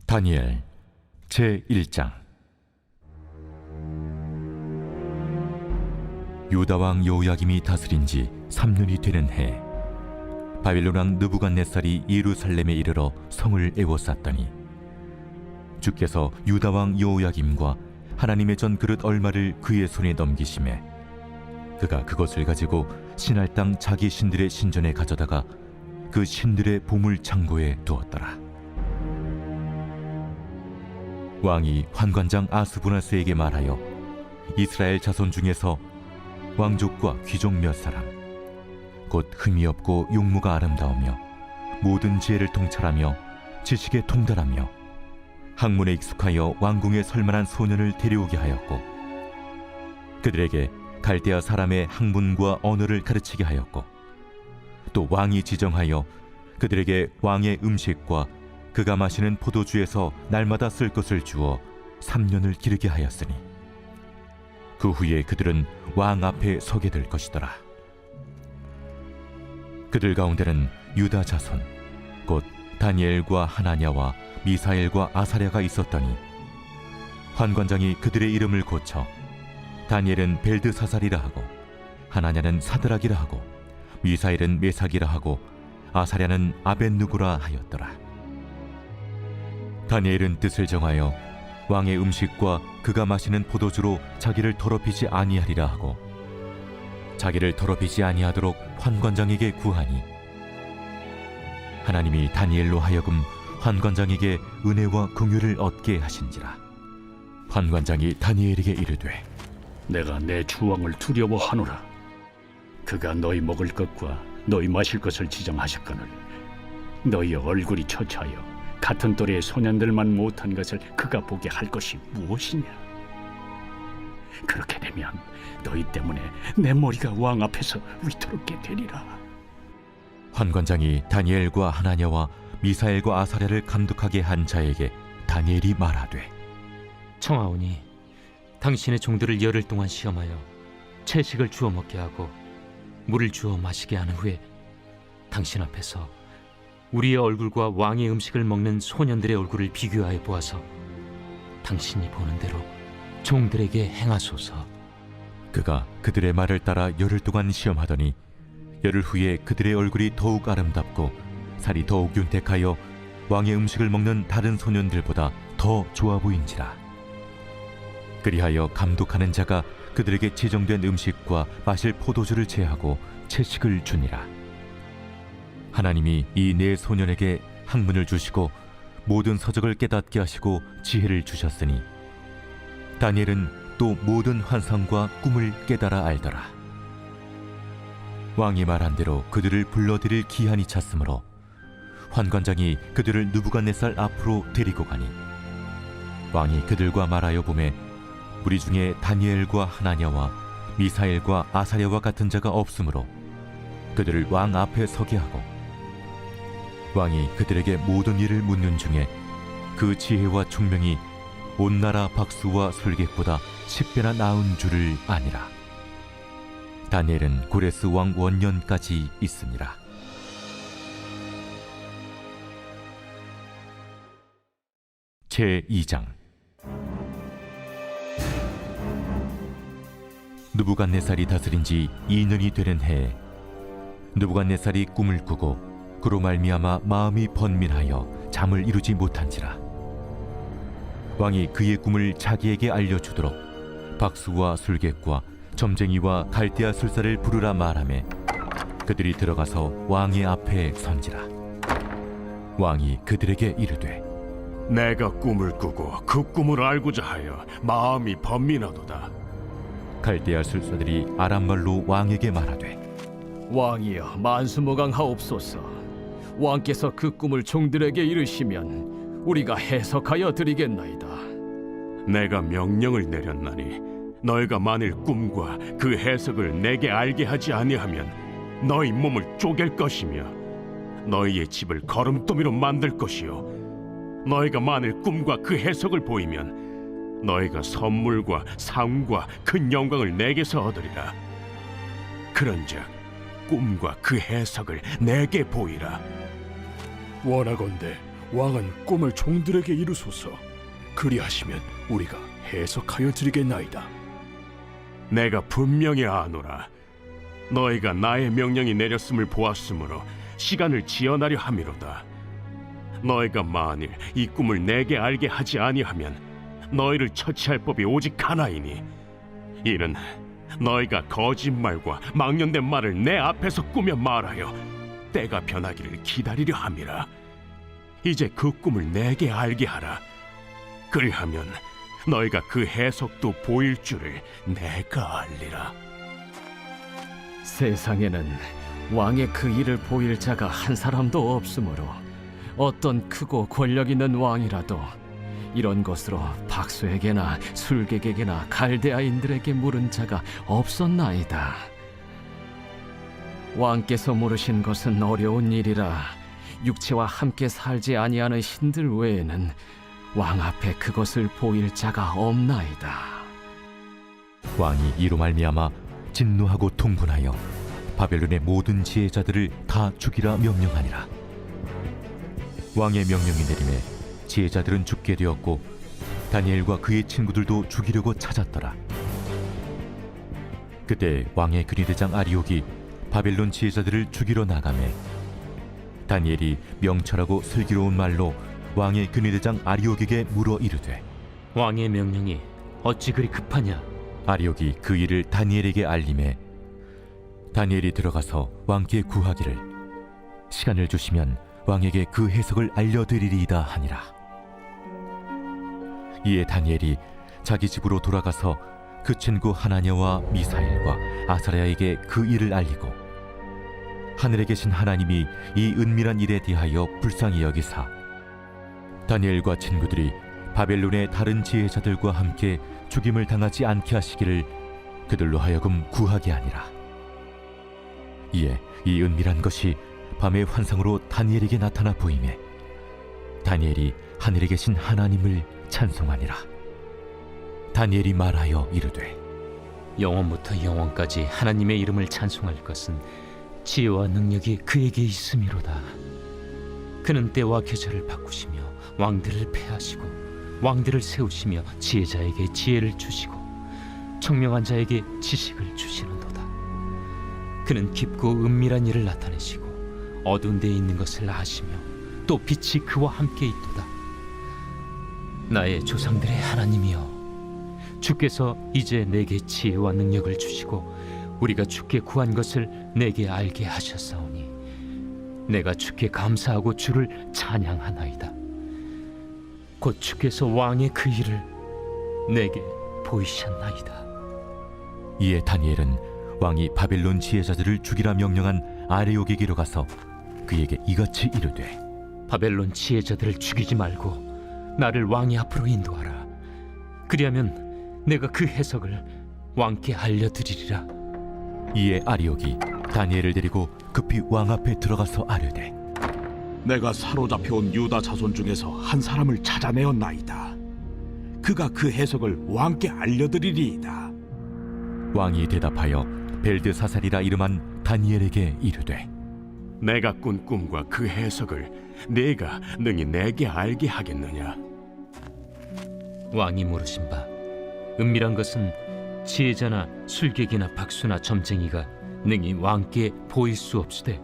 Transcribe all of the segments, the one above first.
다니엘 제1장. 유다 왕 여호야김이 다스린 지 3년이 되는 해, 바빌론 왕 느부갓네살이 예루살렘에 이르러 성을 에워쌌더니 주께서 유다 왕 여호야김과 하나님의 전 그릇 얼마를 그의 손에 넘기심에 그가 그것을 가지고 신할 땅 자기 신들의 신전에 가져다가 그 신들의 보물 창고에 두었더라. 왕이 환관장 아스부나스에게 말하여 이스라엘 자손 중에서 왕족과 귀족 몇 사람, 곧 흠이 없고 용모가 아름다우며 모든 지혜를 통찰하며 지식에 통달하며 학문에 익숙하여 왕궁에 설만한 소년을 데려오게 하였고, 그들에게 갈대아 사람의 학문과 언어를 가르치게 하였고, 또 왕이 지정하여 그들에게 왕의 음식과 그가 마시는 포도주에서 날마다 쓸 것을 주어 3년을 기르게 하였으니 그 후에 그들은 왕 앞에 서게 될 것이더라. 그들 가운데는 유다 자손 곧 다니엘과 하나냐와 미사엘과 아사랴가 있었더니 환관장이 그들의 이름을 고쳐 다니엘은 벨드사살이라 하고 하나냐는 사드락이라 하고 미사엘은 메삭이라 하고 아사랴는 아벳누고라 하였더라. 다니엘은 뜻을 정하여 왕의 음식과 그가 마시는 포도주로 자기를 더럽히지 아니하리라 하고 자기를 더럽히지 아니하도록 환관장에게 구하니 하나님이 다니엘로 하여금 환관장에게 은혜와 긍휼을 얻게 하신지라. 환관장이 다니엘에게 이르되, 내가 내 주왕을 두려워하노라. 그가 너희 먹을 것과 너희 마실 것을 지정하셨거늘 너희의 얼굴이 처차하여 같은 또래의 소년들만 못한 것을 그가 보게 할 것이 무엇이냐? 그렇게 되면 너희 때문에 내 머리가 왕 앞에서 위태롭게 되리라. 환관장이 다니엘과 하나냐와 미사엘과 아사랴를 감독하게 한 자에게 다니엘이 말하되, 청하오니 당신의 종들을 열흘 동안 시험하여 채식을 주어 먹게 하고 물을 주어 마시게 한 후에 당신 앞에서 우리의 얼굴과 왕의 음식을 먹는 소년들의 얼굴을 비교하여 보아서 당신이 보는 대로 종들에게 행하소서. 그가 그들의 말을 따라 열흘 동안 시험하더니 열흘 후에 그들의 얼굴이 더욱 아름답고 살이 더욱 윤택하여 왕의 음식을 먹는 다른 소년들보다 더 좋아 보인지라. 그리하여 감독하는 자가 그들에게 지정된 음식과 마실 포도주를 제하고 채식을 주니라. 하나님이 이 네 소년에게 학문을 주시고 모든 서적을 깨닫게 하시고 지혜를 주셨으니 다니엘은 또 모든 환상과 꿈을 깨달아 알더라. 왕이 말한 대로 그들을 불러들일 기한이 찼으므로 환관장이 그들을 느부갓네살 앞으로 데리고 가니 왕이 그들과 말하여 보매 우리 중에 다니엘과 하나냐와 미사엘과 아사랴와 같은 자가 없으므로 그들을 왕 앞에 서게 하고, 왕이 그들에게 모든 일을 묻는 중에 그 지혜와 총명이 온 나라 박수와 술객보다 10배나 나은 줄을 아니라. 다니엘은 고레스 왕 원년까지 있으니라. 제2장. 느부갓네살이 다스린 지 2년이 되는 해에 느부갓네살이 꿈을 꾸고 그로 말미암아 마음이 번민하여 잠을 이루지 못한지라. 왕이 그의 꿈을 자기에게 알려주도록 박수와 술객과 점쟁이와 갈대아 술사를 부르라 말하매 그들이 들어가서 왕의 앞에 선지라. 왕이 그들에게 이르되, 내가 꿈을 꾸고 그 꿈을 알고자 하여 마음이 번민하도다. 갈대아 술사들이 아람말로 왕에게 말하되, 왕이여 만수무강하옵소서. 왕께서 그 꿈을 종들에게 이르시면 우리가 해석하여 드리겠나이다. 내가 명령을 내렸나니 너희가 만일 꿈과 그 해석을 내게 알게 하지 아니하면 너희 몸을 쪼갤 것이며 너희의 집을 거름더미로 만들 것이요 너희가 만일 꿈과 그 해석을 보이면 너희가 선물과 상과 큰 영광을 내게서 얻으리라. 그런즉 꿈과 그 해석을 내게 보이라. 원하건대 왕은 꿈을 종들에게 이루소서. 그리하시면 우리가 해석하여 드리겠나이다. 내가 분명히 아노라. 너희가 나의 명령이 내렸음을 보았으므로 시간을 지연하려 함이로다. 너희가 만일 이 꿈을 내게 알게 하지 아니하면 너희를 처치할 법이 오직 하나이니, 이는 너희가 거짓말과 망령된 말을 내 앞에서 꾸며 말하여 때가 변하기를 기다리려 함이라. 이제 그 꿈을 내게 알게 하라. 그리하면 너희가 그 해석도 보일 줄을 내가 알리라. 세상에는 왕의 그 일을 보일 자가 한 사람도 없으므로 어떤 크고 권력 있는 왕이라도 이런 것으로 박수에게나 술객에게나 갈대아인들에게 물은 자가 없었나이다. 왕께서 물으신 것은 어려운 일이라 육체와 함께 살지 아니하는 신들 외에는 왕 앞에 그것을 보일 자가 없나이다. 왕이 이로 말미암아 진노하고 통분하여 바벨론의 모든 지혜자들을 다 죽이라 명령하니라. 왕의 명령이 내림에 지혜자들은 죽게 되었고 다니엘과 그의 친구들도 죽이려고 찾았더라. 그때 왕의 근위대장 아리옥이 바벨론 지혜자들을 죽이러 나가매 다니엘이 명철하고 슬기로운 말로 왕의 근위대장 아리옥에게 물어 이르되, 왕의 명령이 어찌 그리 급하냐? 아리옥이 그 일을 다니엘에게 알림해 다니엘이 들어가서 왕께 구하기를 시간을 주시면 왕에게 그 해석을 알려드리리이다 하니라. 이에 다니엘이 자기 집으로 돌아가서 그 친구 하나냐와 미사엘과 아사랴에게 그 일을 알리고 하늘에 계신 하나님이 이 은밀한 일에 대하여 불쌍히 여기사 다니엘과 친구들이 바벨론의 다른 지혜자들과 함께 죽임을 당하지 않게 하시기를 그들로 하여금 구하게 하니라. 이에 이 은밀한 것이 밤의 환상으로 다니엘에게 나타나 보이매 다니엘이 하늘에 계신 하나님을 찬송하니라. 다니엘이 말하여 이르되, 영원부터 영원까지 하나님의 이름을 찬송할 것은 지혜와 능력이 그에게 있음이로다. 그는 때와 계절을 바꾸시며 왕들을 패하시고 왕들을 세우시며 지혜자에게 지혜를 주시고 청명한 자에게 지식을 주시는도다. 그는 깊고 은밀한 일을 나타내시고 어두운 데에 있는 것을 아시며 또 빛이 그와 함께 있도다. 나의 조상들의 하나님이여, 주께서 이제 내게 지혜와 능력을 주시고 우리가 주께 구한 것을 내게 알게 하셨사오니 내가 주께 감사하고 주를 찬양하나이다. 곧 주께서 왕의 그 일을 내게 보이셨나이다. 이에 다니엘은 왕이 바벨론 지혜자들을 죽이라 명령한 아레옥에게로 가서 그에게 이같이 이르되, 바벨론 지혜자들을 죽이지 말고 나를 왕의 앞으로 인도하라. 그리하면 내가 그 해석을 왕께 알려드리리라. 이에 아리옥이 다니엘을 데리고 급히 왕 앞에 들어가서 아뢰되, 내가 사로잡혀온 유다 자손 중에서 한 사람을 찾아내었나이다. 그가 그 해석을 왕께 알려드리리이다. 왕이 대답하여 벨드사살이라 이름한 다니엘에게 이르되, 내가 꾼 꿈과 그 해석을 네가 능히 내게 알게 하겠느냐? 왕이 물으신 바, 은밀한 것은 지혜자나 술객이나 박수나 점쟁이가 능히 왕께 보일 수 없으되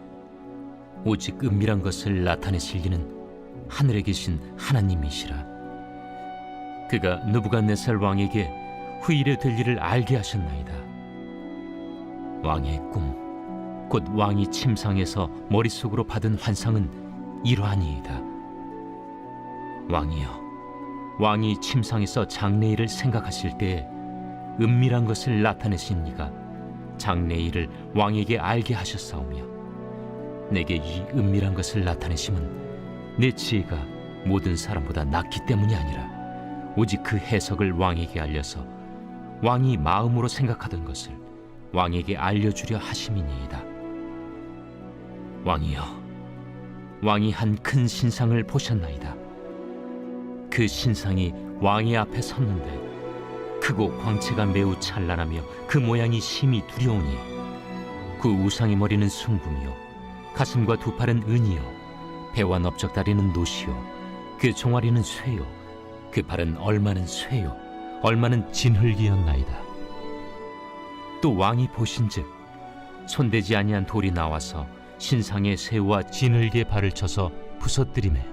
오직 은밀한 것을 나타내실 이는 하늘에 계신 하나님이시라. 그가 느부갓네살 왕에게 후일에 될 일을 알게 하셨나이다. 왕의 꿈, 곧 왕이 침상에서 머릿속으로 받은 환상은 이러하니이다. 왕이여, 왕이 침상에서 장래일을 생각하실 때에 은밀한 것을 나타내신 이가 장래일을 왕에게 알게 하셨사오며 내게 이 은밀한 것을 나타내심은 내 지혜가 모든 사람보다 낫기 때문이 아니라 오직 그 해석을 왕에게 알려서 왕이 마음으로 생각하던 것을 왕에게 알려주려 하심이니이다. 왕이여, 왕이 한 큰 신상을 보셨나이다. 그 신상이 왕의 앞에 섰는데 크고 광채가 매우 찬란하며 그 모양이 심히 두려우니 그 우상의 머리는 숭금이요 가슴과 두 팔은 은이요 배와 넓적다리는 노시요 그 종아리는 쇠요, 그 발은 얼마는 쇠요, 얼마는 진흙이었나이다. 또 왕이 보신즉 손대지 아니한 돌이 나와서 신상의 쇠와 진흙의 발을 쳐서 부서뜨리매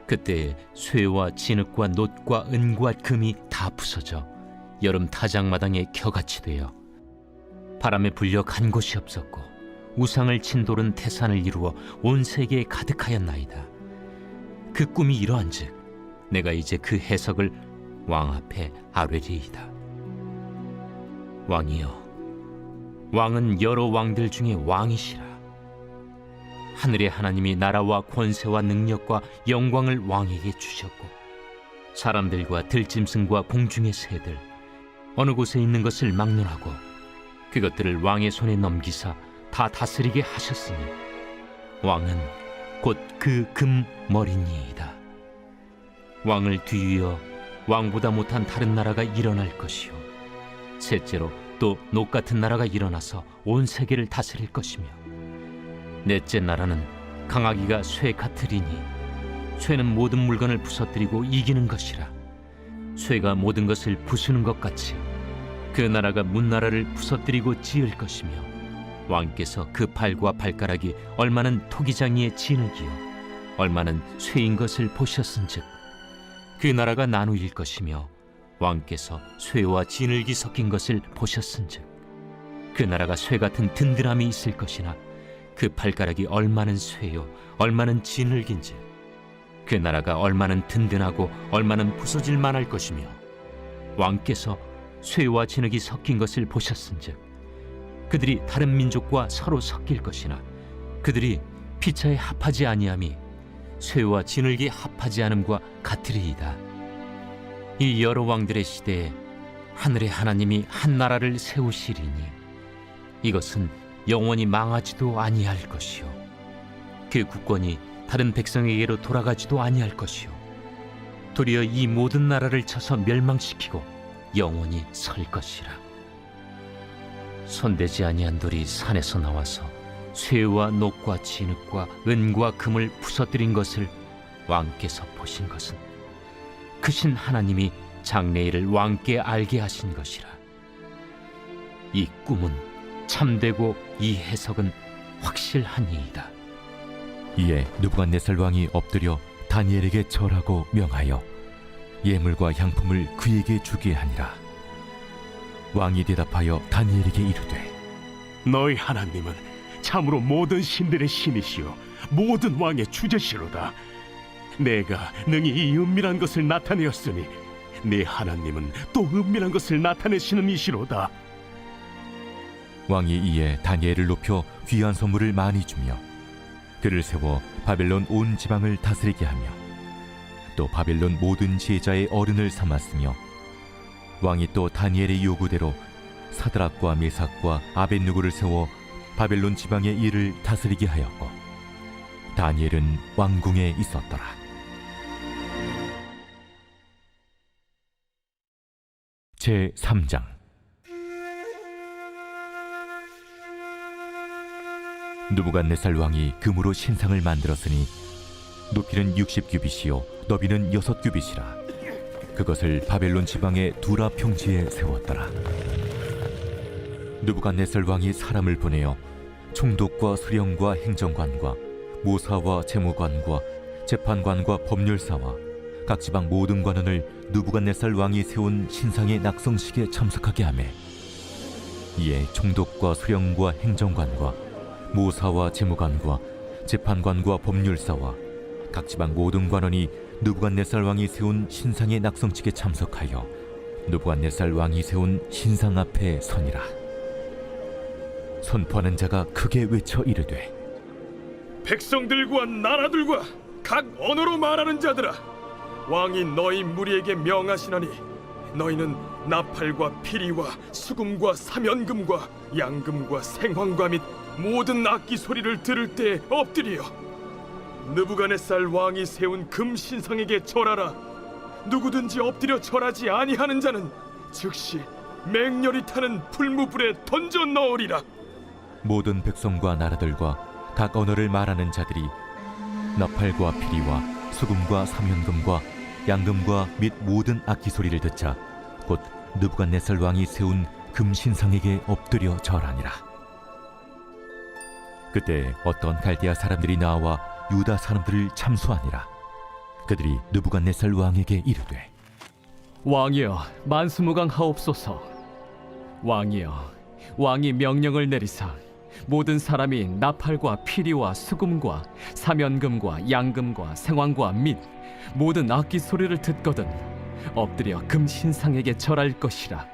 그때 쇠와 진흙과 놋과 은과 금이 다 부서져 여름 타작마당에 겨같이 되어 바람에 불려 간 곳이 없었고 우상을 친 돌은 태산을 이루어 온 세계에 가득하였나이다. 그 꿈이 이러한즉 내가 이제 그 해석을 왕 앞에 아뢰리이다. 왕이여, 왕은 여러 왕들 중에 왕이시라. 하늘의 하나님이 나라와 권세와 능력과 영광을 왕에게 주셨고 사람들과 들짐승과 공중의 새들 어느 곳에 있는 것을 막론하고 그것들을 왕의 손에 넘기사 다 다스리게 하셨으니 왕은 곧 그 금머리니이다. 왕을 뒤이어 왕보다 못한 다른 나라가 일어날 것이요 셋째로 또 녹 같은 나라가 일어나서 온 세계를 다스릴 것이며 넷째 나라는 강하기가 쇠 같으리니 쇠는 모든 물건을 부서뜨리고 이기는 것이라. 쇠가 모든 것을 부수는 것 같이 그 나라가 문나라를 부서뜨리고 지을 것이며 왕께서 그 팔과 발가락이 얼마는 토기장이의 진흙이요 얼마는 쇠인 것을 보셨은즉 그 나라가 나누일 것이며 왕께서 쇠와 진흙이 섞인 것을 보셨은즉 그 나라가 쇠 같은 든든함이 있을 것이나 그 발가락이 얼마는 쇠요 얼마는 진흙인지 그 나라가 얼마는 든든하고 얼마는 부서질 만할 것이며 왕께서 쇠와 진흙이 섞인 것을 보셨은즉 그들이 다른 민족과 서로 섞일 것이나 그들이 피차에 합하지 아니함이 쇠와 진흙이 합하지 않음과 같으리이다. 이 여러 왕들의 시대에 하늘의 하나님이 한 나라를 세우시리니 이것은 영원히 망하지도 아니할 것이요 그 국권이 다른 백성에게로 돌아가지도 아니할 것이요 도리어 이 모든 나라를 쳐서 멸망시키고 영원히 설 것이라. 손대지 아니한 돌이 산에서 나와서 쇠와 녹과 진흙과 은과 금을 부서뜨린 것을 왕께서 보신 것은 크신 하나님이 장래일을 왕께 알게 하신 것이라. 이 꿈은 참되고 이 해석은 확실하니이다. 이에 느부갓네살 왕이 엎드려 다니엘에게 절하고 명하여 예물과 향품을 그에게 주게 하니라. 왕이 대답하여 다니엘에게 이르되 너희 하나님은 참으로 모든 신들의 신이시요 모든 왕의 주제시로다. 내가 능히 이 은밀한 것을 나타내었으니 네 하나님은 또 은밀한 것을 나타내시는 이시로다. 왕이 이에 다니엘을 높여 귀한 선물을 많이 주며 그를 세워 바벨론 온 지방을 다스리게 하며 또 바벨론 모든 지혜자의 어른을 삼았으며 왕이 또 다니엘의 요구대로 사드락과 메삭과 아벳누고를 세워 바벨론 지방의 일을 다스리게 하였고 다니엘은 왕궁에 있었더라. 제 3장. 느부갓네살 왕이 금으로 신상을 만들었으니 높이는 60규빗이요 너비는 6규빗이라. 그것을 바벨론 지방의 두라 평지에 세웠더라. 느부갓네살 왕이 사람을 보내어 총독과 수령과 행정관과 모사와 재무관과 재판관과 법률사와 각 지방 모든 관원을 느부갓네살 왕이 세운 신상의 낙성식에 참석하게 하며 이에 총독과 수령과 행정관과 모사와 재무관과 재판관과 법률사와 각 지방 모든 관원이 느부갓네살 왕이 세운 신상의 낙성식에 참석하여 느부갓네살 왕이 세운 신상 앞에 서니라. 선포하는 자가 크게 외쳐 이르되 백성들과 나라들과 각 언어로 말하는 자들아, 왕이 너희 무리에게 명하시나니 너희는 나팔과 피리와 수금과 사면금과 양금과 생황과 및 모든 악기 소리를 들을 때 엎드리어 느부갓네살 왕이 세운 금 신상에게 절하라. 누구든지 엎드려 절하지 아니하는 자는 즉시 맹렬히 타는 풀무불에 던져 넣으리라. 모든 백성과 나라들과 각 언어를 말하는 자들이 나팔과 피리와 수금과 사면금과 양금과 및 모든 악기 소리를 듣자 곧 느부갓네살 왕이 세운 금신상에게 엎드려 절하니라. 그때 어떤 갈대아 사람들이 나와 유다 사람들을 참수하니라. 그들이 느부갓네살 왕에게 이르되 왕이여 만수무강하옵소서. 왕이여 왕이 명령을 내리사 모든 사람이 나팔과 피리와 수금과 사면금과 양금과 생황과 및 모든 악기 소리를 듣거든 엎드려 금신상에게 절할 것이라.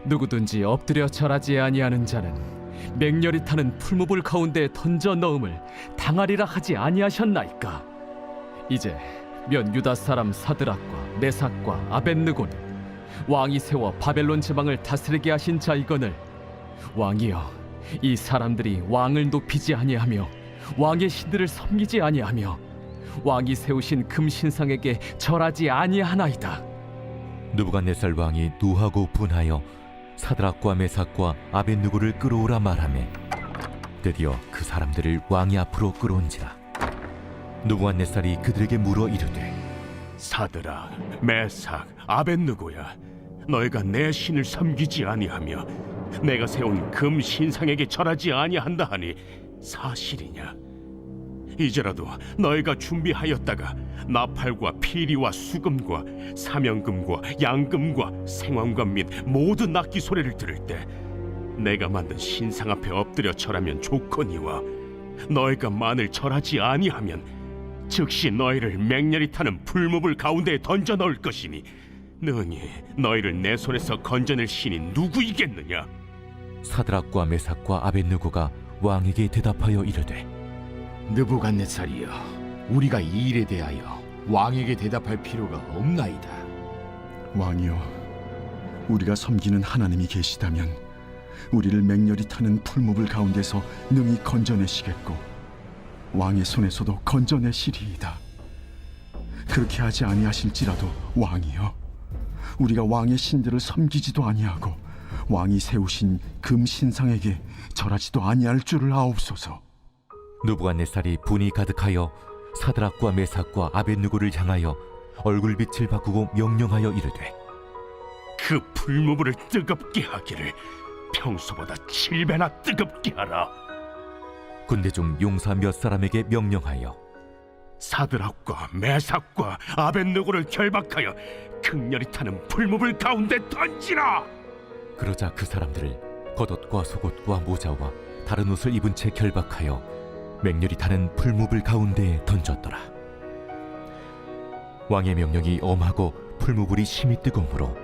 누구든지 엎드려 절하지 아니하는 자는 맹렬히 타는 풀무불 가운데 던져 넣음을 당하리라 하지 아니하셨나이까. 이제 면 유다 사람 사드락과 메삭과 아벳느고는 왕이 세워 바벨론 지방을 다스리게 하신 자이거늘 왕이여 이 사람들이 왕을 높이지 아니하며 왕의 신들을 섬기지 아니하며 왕이 세우신 금신상에게 절하지 아니하나이다. 느부갓네살 왕이 노하고 분하여 사드락과 메삭과 아벳느고를 끌어오라 말하매 드디어 그 사람들을 왕이 앞으로 끌어온지라. 느부갓네살이 그들에게 물어 이르되 사드락, 메삭, 아벳느고야, 너희가 내 신을 섬기지 아니하며 내가 세운 금 신상에게 절하지 아니한다 하니 사실이냐? 이제라도 너희가 준비하였다가 나팔과 피리와 수금과 사면금과 양금과 생황금 및 모든 악기 소리를 들을 때 내가 만든 신상 앞에 엎드려 절하면 좋거니와 너희가 만일 절하지 아니하면 즉시 너희를 맹렬히 타는 풀무불 가운데에 던져 넣을 것이니 능히 너희를 내 손에서 건져낼 신이 누구이겠느냐? 사드락과 메삭과 아벳느고가 왕에게 대답하여 이르되 느부갓네살이여, 우리가 이 일에 대하여 왕에게 대답할 필요가 없나이다. 왕이여, 우리가 섬기는 하나님이 계시다면 우리를 맹렬히 타는 풀무불 가운데서 능히 건져내시겠고 왕의 손에서도 건져내시리이다. 그렇게 하지 아니하실지라도 왕이여, 우리가 왕의 신들을 섬기지도 아니하고 왕이 세우신 금신상에게 절하지도 아니할 줄을 아옵소서. 느부갓네살이 분이 가득하여 사드락과 메삭과 아벳느고를 향하여 얼굴빛을 바꾸고 명령하여 이르되 그 풀무불을 뜨겁게 하기를 평소보다 7배나 뜨겁게 하라. 군대 중 용사 몇 사람에게 명령하여 사드락과 메삭과 아벳느고를 결박하여 극렬히 타는 풀무불 가운데 던지라. 그러자 그 사람들을 겉옷과 속옷과 모자와 다른 옷을 입은 채 결박하여 맹렬히 타는 풀무불 가운데에 던졌더라. 왕의 명령이 엄하고 풀무불이 심히 뜨거우므로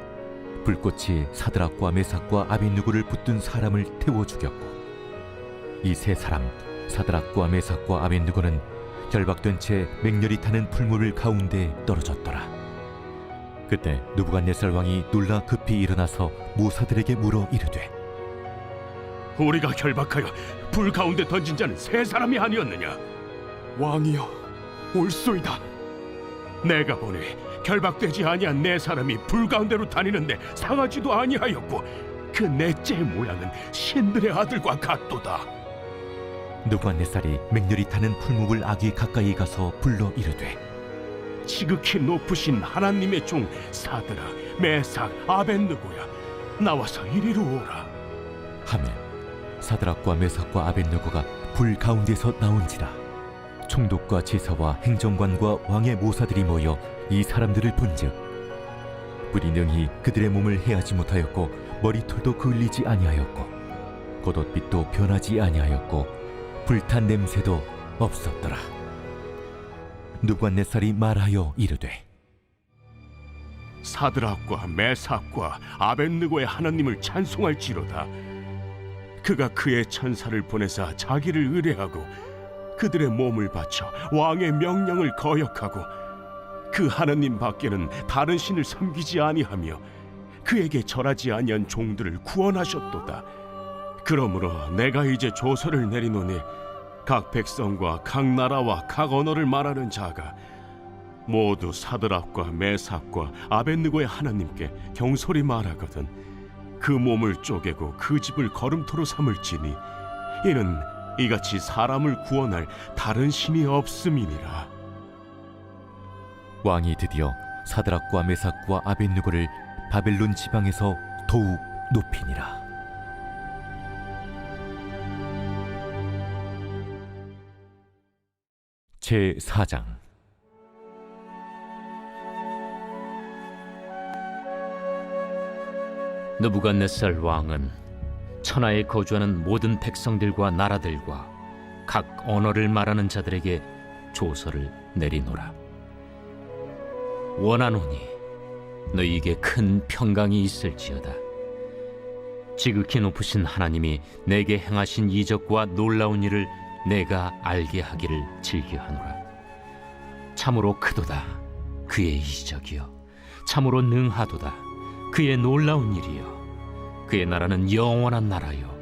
불꽃이 사드락과 메삭과 아벳느고를 붙든 사람을 태워 죽였고 이 세 사람 사드락과 메삭과 아벳느고는 결박된 채 맹렬히 타는 풀무불 가운데에 떨어졌더라. 그때 느부갓네살 왕이 놀라 급히 일어나서 모사들에게 물어 이르되 우리가 결박하여 불 가운데 던진 자는 세 사람이 아니었느냐? 왕이여, 옳소이다. 내가 보니 결박되지 아니한 네 사람이 불 가운데로 다니는데 상하지도 아니하였고 그 넷째의 모양은 신들의 아들과 같도다. 느부갓네살이 맹렬히 타는 풀무불 아귀 가까이 가서 불러 이르되 지극히 높으신 하나님의 종 사드락, 메삭, 아벳느고야, 나와서 이리로 오라. 하매 사드락과 메삭과 아벳느고가 불 가운데서 나온지라. 총독과 제사와 행정관과 왕의 모사들이 모여 이 사람들을 본즉 불이 능히 그들의 몸을 해하지 못하였고 머리털도 그을리지 아니하였고 겉옷빛도 변하지 아니하였고 불탄 냄새도 없었더라. 느부갓네살이 말하여 이르되 사드락과 메삭과 아벳느고의 하나님을 찬송할지로다. 그가 그의 천사를 보내사 자기를 의뢰하고 그들의 몸을 바쳐 왕의 명령을 거역하고 그 하나님 밖에는 다른 신을 섬기지 아니하며 그에게 절하지 아니한 종들을 구원하셨도다. 그러므로 내가 이제 조서를 내리노니 각 백성과 각 나라와 각 언어를 말하는 자가 모두 사드락과 메삭과 아벳느고의 하나님께 경솔히 말하거든 그 몸을 쪼개고 그 집을 거름토로 삼을지니 이는 이같이 사람을 구원할 다른 신이 없음이니라. 왕이 드디어 사드락과 메삭과 아벳느고를 바벨론 지방에서 더욱 높이니라. 제 4장. 느부갓네살 왕은 천하에 거주하는 모든 백성들과 나라들과 각 언어를 말하는 자들에게 조서를 내리노라. 원하노니 너희에게 큰 평강이 있을지어다. 지극히 높으신 하나님이 내게 행하신 이적과 놀라운 일을 내가 알게 하기를 즐겨하노라. 참으로 크도다 그의 이적이요, 참으로 능하도다 그의 놀라운 일이요. 그의 나라는 영원한 나라요,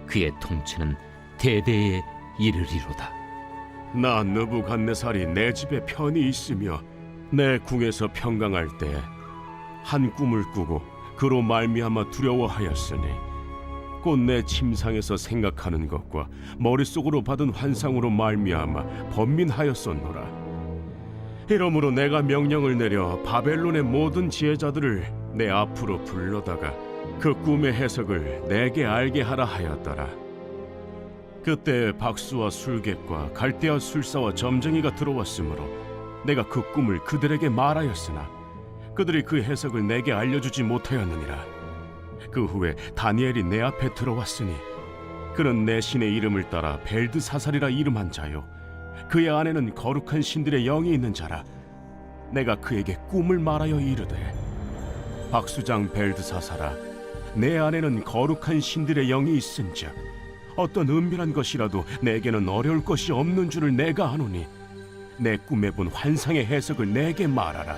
그의 통치는 대대에 이르리로다. 나 느부갓네살이 내 집에 편히 있으며 내 궁에서 평강할 때 한 꿈을 꾸고 그로 말미암아 두려워하였으니 곧 내 침상에서 생각하는 것과 머릿속으로 받은 환상으로 말미암아 번민하였었노라. 이러므로 내가 명령을 내려 바벨론의 모든 지혜자들을 내 앞으로 불러다가 그 꿈의 해석을 내게 알게 하라 하였더라. 그때 박수와 술객과 갈대아 술사와 점쟁이가 들어왔으므로 내가 그 꿈을 그들에게 말하였으나 그들이 그 해석을 내게 알려주지 못하였느니라. 그 후에 다니엘이 내 앞에 들어왔으니 그는 내 신의 이름을 따라 벨드사살이라 이름한 자요, 그의 안에는 거룩한 신들의 영이 있는 자라. 내가 그에게 꿈을 말하여 이르되, 박수장 벨드사살아, 내 안에는 거룩한 신들의 영이 있은즉 어떤 은밀한 것이라도 내게는 어려울 것이 없는 줄을 내가 아노니 내 꿈에 본 환상의 해석을 내게 말하라.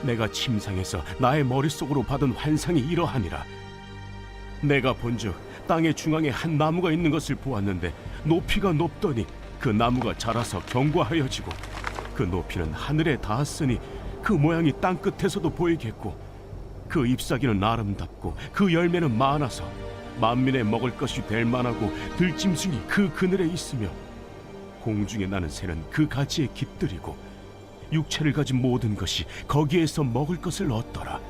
내가 침상에서 나의 머릿속으로 받은 환상이 이러하니라. 내가 본즉 땅의 중앙에 한 나무가 있는 것을 보았는데 높이가 높더니 그 나무가 자라서 견고하여지고 그 높이는 하늘에 닿았으니 그 모양이 땅 끝에서도 보이겠고 그 잎사귀는 아름답고 그 열매는 많아서 만민의 먹을 것이 될 만하고 들짐승이 그 그늘에 있으며 공중에 나는 새는 그 가지에 깃들이고 육체를 가진 모든 것이 거기에서 먹을 것을 얻더라.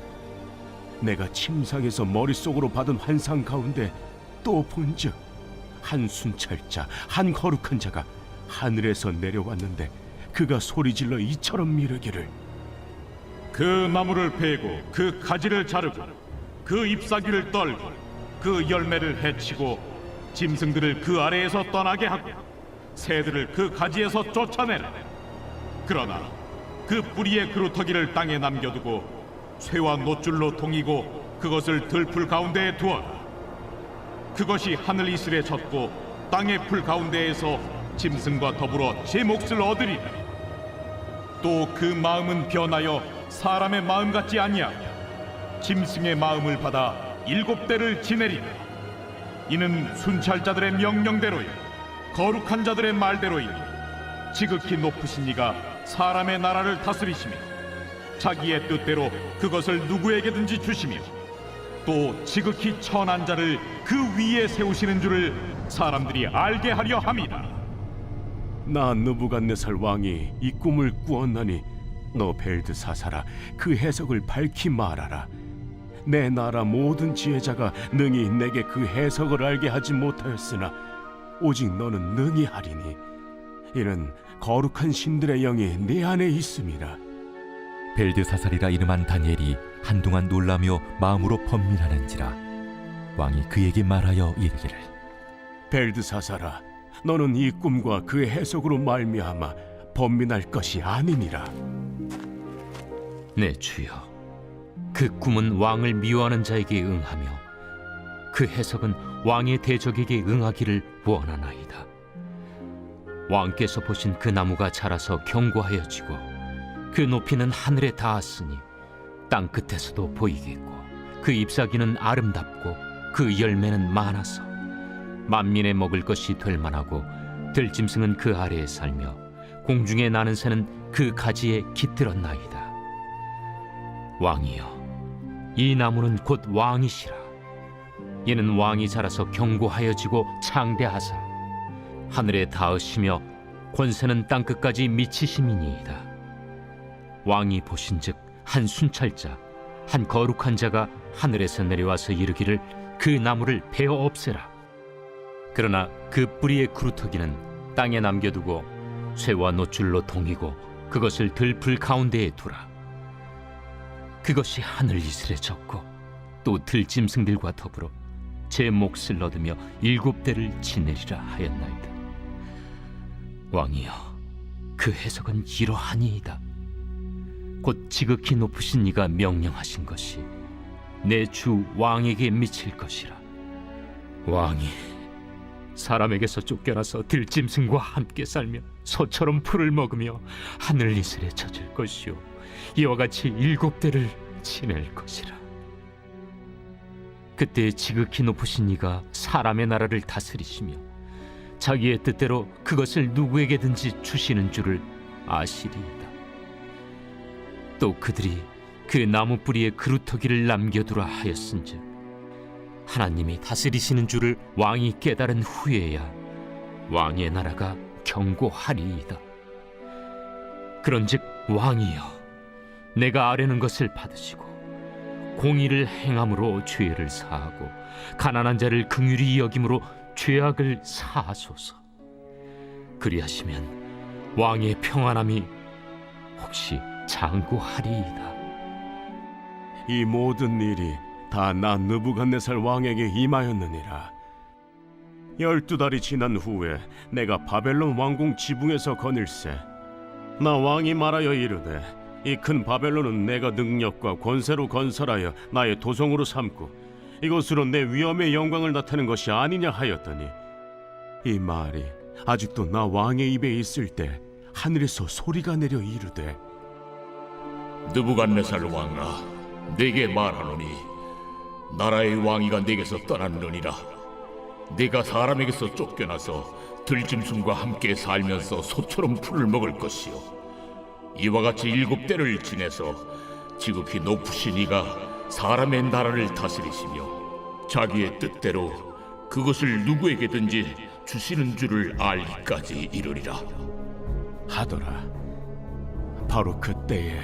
내가 침상에서 머릿속으로 받은 환상 가운데 또 본즉 한 순찰자, 한 거룩한 자가 하늘에서 내려왔는데 그가 소리질러 이처럼 미르기를, 그 나무를 베고 그 가지를 자르고 그 잎사귀를 떨고 그 열매를 해치고 짐승들을 그 아래에서 떠나게 하고 새들을 그 가지에서 쫓아내라. 그러나 그 뿌리의 그루터기를 땅에 남겨두고 쇠와 노줄로 동이고 그것을 들풀 가운데에 두어라. 그것이 하늘 이슬에 젖고 땅의 풀 가운데에서 짐승과 더불어 제 몫을 얻으리라. 또 그 마음은 변하여 사람의 마음 같지 아니하며 짐승의 마음을 받아 7대를 지내리라. 이는 순찰자들의 명령대로요 거룩한 자들의 말대로이니 지극히 높으신 이가 사람의 나라를 다스리시며 자기의 뜻대로 그것을 누구에게든지 주시며 또 지극히 천한 자를 그 위에 세우시는 줄을 사람들이 알게 하려 함이라. 나 느부갓네살 왕이 이 꿈을 꾸었나니 너 벨드사살아, 그 해석을 밝히 말하라. 내 나라 모든 지혜자가 능히 내게 그 해석을 알게 하지 못하였으나 오직 너는 능히 하리니 이는 거룩한 신들의 영이 네 안에 있음이라. 벨드사살이라 이름한 다니엘이 한동안 놀라며 마음으로 번민하는지라 왕이 그에게 말하여 이르기를, 벨드사살아, 너는 이 꿈과 그 해석으로 말미암아 번민할 것이 아니니라. 내 주여, 그 꿈은 왕을 미워하는 자에게 응하며 그 해석은 왕의 대적에게 응하기를 원하나이다. 왕께서 보신 그 나무가 자라서 견고하여지고 그 높이는 하늘에 닿았으니 땅 끝에서도 보이겠고 그 잎사귀는 아름답고 그 열매는 많아서 만민의 먹을 것이 될 만하고 들짐승은 그 아래에 살며 공중에 나는 새는 그 가지에 깃들었나이다. 왕이여, 이 나무는 곧 왕이시라. 이는 왕이 자라서 견고하여지고 창대하사 하늘에 닿으시며 권세는 땅끝까지 미치심이니이다. 왕이 보신즉 한 순찰자 한 거룩한 자가 하늘에서 내려와서 이르기를 그 나무를 베어 없애라. 그러나 그 뿌리의 구루터기는 땅에 남겨두고 쇠와 노줄로 동이고 그것을 들풀 가운데에 두라. 그것이 하늘 이슬에 젖고 또 들짐승들과 더불어 제 몫을 얻으며 7대를 지내리라 하였나이다. 왕이여, 그 해석은 이러하니이다. 곧 지극히 높으신 이가 명령하신 것이 내 주 왕에게 미칠 것이라. 왕이 사람에게서 쫓겨나서 들짐승과 함께 살며 소처럼 풀을 먹으며 하늘 이슬에 젖을 것이요 이와 같이 7대를 지낼 것이라. 그때 지극히 높으신 이가 사람의 나라를 다스리시며 자기의 뜻대로 그것을 누구에게든지 주시는 줄을 아시리이다. 또 그들이 그 나무 뿌리에 그루터기를 남겨두라 하였은즉 하나님이 다스리시는 줄을 왕이 깨달은 후에야 왕의 나라가 견고하리이다. 그런즉 왕이여, 내가 아뢰는 것을 받으시고 공의를 행함으로 죄를 사하고 가난한 자를 긍휼히 여김으로 죄악을 사하소서. 그리하시면 왕의 평안함이 혹시 장구하리이다. 이 모든 일이 다 나 느부갓네살 왕에게 임하였느니라. 12달이 지난 후에 내가 바벨론 왕궁 지붕에서 거닐세 나 왕이 말하여 이르되 이 큰 바벨론은 내가 능력과 권세로 건설하여 나의 도성으로 삼고 이것으로 내 위엄의 영광을 나타낸 것이 아니냐 하였더니 이 말이 아직도 나 왕의 입에 있을 때 하늘에서 소리가 내려 이르되 느부갓네살 왕아, 네게 말하노니 나라의 왕위가 네게서 떠났느니라. 네가 사람에게서 쫓겨나서 들짐승과 함께 살면서 소처럼 풀을 먹을 것이요 이와 같이 7대를 지내서 지극히 높으신 이가 사람의 나라를 다스리시며 자기의 뜻대로 그것을 누구에게든지 주시는 줄을 알기까지 이르리라 하더라. 바로 그때에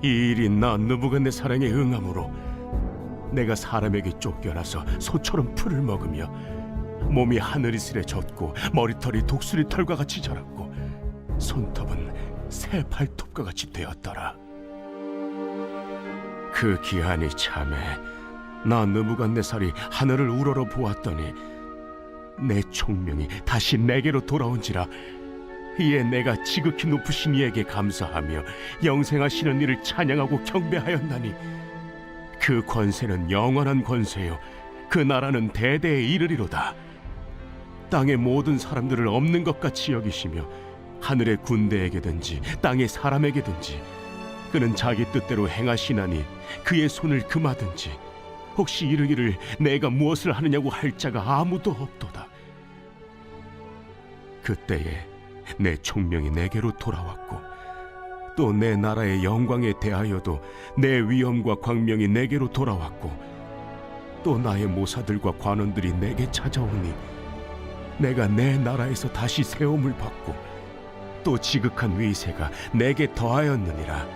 이 일이 나 느부갓네살에게 응함으로 내가 사람에게 쫓겨나서 소처럼 풀을 먹으며 몸이 하늘이슬에 젖고 머리털이 독수리 털과 같이 자랐고 손톱은 새 발톱과 같이 되었더라. 그 기한이 참에 나 느부갓네살이 하늘을 우러러 보았더니 내 총명이 다시 내게로 돌아온지라. 이에 내가 지극히 높으신 이에게 감사하며 영생하시는 이를 찬양하고 경배하였나니 그 권세는 영원한 권세요 그 나라는 대대에 이르리로다. 땅의 모든 사람들을 없는 것 같이 여기시며 하늘의 군대에게든지 땅의 사람에게든지 그는 자기 뜻대로 행하시나니 그의 손을 금하든지 혹시 이르기를 내가 무엇을 하느냐고 할 자가 아무도 없도다. 그때에 내 총명이 내게로 돌아왔고 또 내 나라의 영광에 대하여도 내 위엄과 광명이 내게로 돌아왔고 또 나의 모사들과 관원들이 내게 찾아오니 내가 내 나라에서 다시 세움을 받고 또 지극한 위세가 내게 더하였느니라.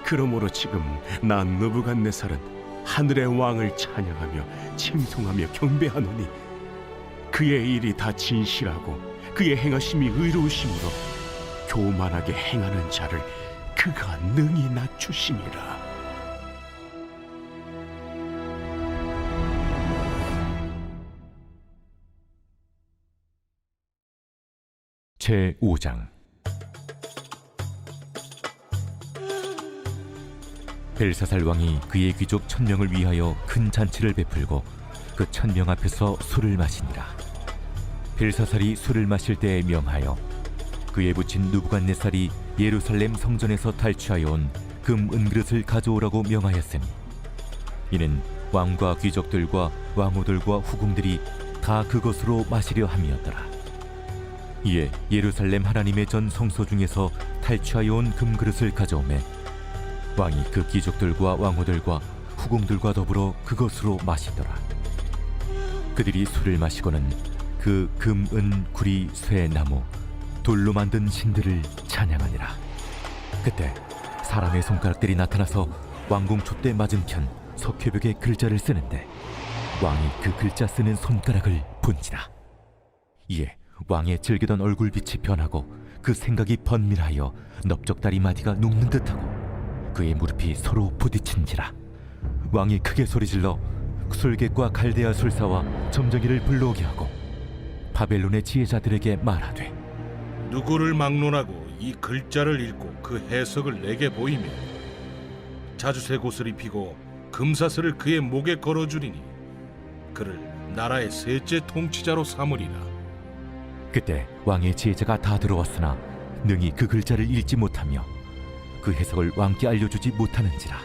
그러므로 지금 나 느부갓네살은 하늘의 왕을 찬양하며 칭송하며 경배하노니 그의 일이 다 진실하고 그의 행하심이 의로우심으로 교만하게 행하는 자를 그가 능히 낮추심이라. 제5장. 벨사살 왕이 그의 귀족 1000명을 위하여 큰 잔치를 베풀고 그 1000명 앞에서 술을 마시니라. 벨사살이 술을 마실 때에 명하여 그에 붙인 느부갓네살이 예루살렘 성전에서 탈취하여 온 금 은그릇을 가져오라고 명하였으니 이는 왕과 귀족들과 왕후들과 후궁들이 다 그것으로 마시려 함이었더라. 이에 예루살렘 하나님의 전 성소 중에서 탈취하여 온 금그릇을 가져오매 왕이 그 귀족들과 왕후들과 후궁들과 더불어 그것으로 마시더라. 그들이 술을 마시고는 그 금, 은, 구리, 쇠, 나무, 돌로 만든 신들을 찬양하니라. 그때 사람의 손가락들이 나타나서 왕궁 촛대 맞은편 석회벽에 글자를 쓰는데 왕이 그 글자 쓰는 손가락을 본지라. 이에 왕의 즐기던 얼굴빛이 변하고 그 생각이 번밀하여 넓적다리 마디가 눕는 듯하고 그의 무릎이 서로 부딪힌지라. 왕이 크게 소리질러 술객과 갈대아 술사와 점쟁이를 불러오게 하고 바벨론의 지혜자들에게 말하되 누구를 막론하고 이 글자를 읽고 그 해석을 내게 보이며 자주색 옷을 입히고 금사슬을 그의 목에 걸어주리니 그를 나라의 셋째 통치자로 삼으리라. 그때 왕의 지혜자가 다 들어왔으나 능히 그 글자를 읽지 못하며 그 해석을 왕께 알려주지 못하는지라.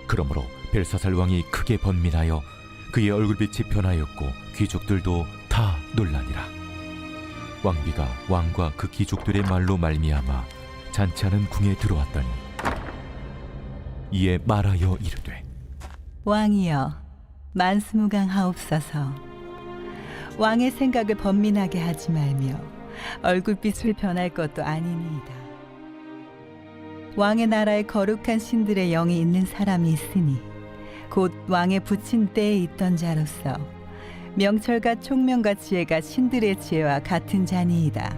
그러므로 벨사살 왕이 크게 번민하여 그의 얼굴빛이 변하였고 귀족들도 다 놀라니라. 왕비가 왕과 그 귀족들의 말로 말미암아 잔치하는 궁에 들어왔더니 이에 말하여 이르되 왕이여 만수무강하옵소서. 왕의 생각을 번민하게 하지 말며 얼굴빛을 변할 것도 아니니이다. 왕의 나라에 거룩한 신들의 영이 있는 사람이 있으니 곧 왕의 붙인 때에 있던 자로서 명철과 총명과 지혜가 신들의 지혜와 같은 자니이다.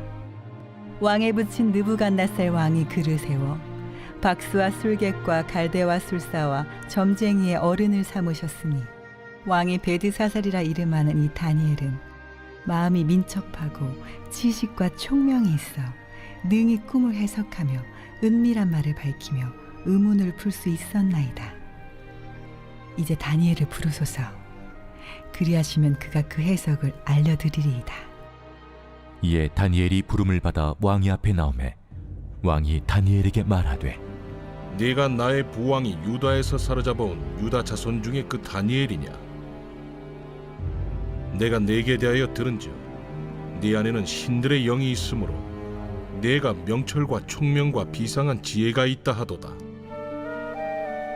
왕에 붙인 느부갓네살 왕이 그를 세워 박수와 술객과 갈대와 술사와 점쟁이의 어른을 삼으셨으니 왕이 베드사살이라 이름하는 이 다니엘은 마음이 민첩하고 지식과 총명이 있어 능히 꿈을 해석하며 은밀한 말을 밝히며 의문을 풀 수 있었나이다. 이제 다니엘을 부르소서. 그리하시면 그가 그 해석을 알려드리리이다. 이에 다니엘이 부름을 받아 왕이 앞에 나오매 왕이 다니엘에게 말하되 네가 나의 부왕이 유다에서 사로잡아온 유다 자손 중에 그 다니엘이냐? 내가 네게 대하여 들은즉 네 안에는 신들의 영이 있으므로 네가 명철과 총명과 비상한 지혜가 있다 하도다.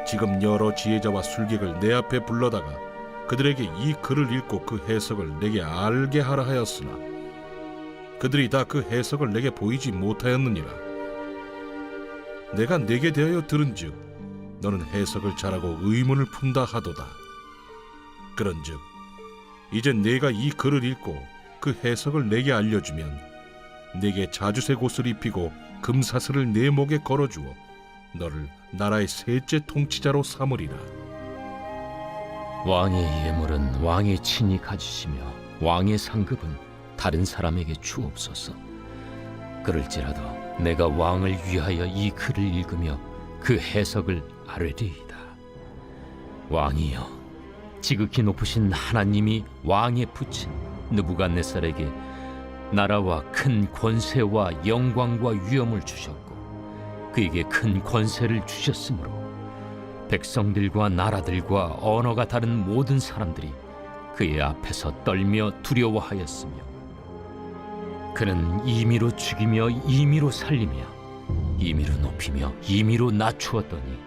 지금 여러 지혜자와 술객을 내 앞에 불러다가 그들에게 이 글을 읽고 그 해석을 내게 알게 하라 하였으나 그들이 다 그 해석을 내게 보이지 못하였느니라. 내가 네게 대하여 들은즉 너는 해석을 잘하고 의문을 푼다 하도다. 그런즉 이제 네가 이 글을 읽고 그 해석을 내게 알려주면 네게 자주색 옷을 입히고 금사슬을 내 목에 걸어주어 너를 나라의 셋째 통치자로 삼으리라. 왕의 예물은 왕이 친히 가지시며 왕의 상급은 다른 사람에게 주옵소서. 그럴지라도 내가 왕을 위하여 이 글을 읽으며 그 해석을 아뢰리이다. 왕이여, 지극히 높으신 하나님이 왕에 붙인 느부갓네살에게 나라와 큰 권세와 영광과 위엄을 주셨고 그에게 큰 권세를 주셨으므로 백성들과 나라들과 언어가 다른 모든 사람들이 그의 앞에서 떨며 두려워하였으며 그는 임의로 죽이며 임의로 살리며 임의로 높이며 임의로 낮추었더니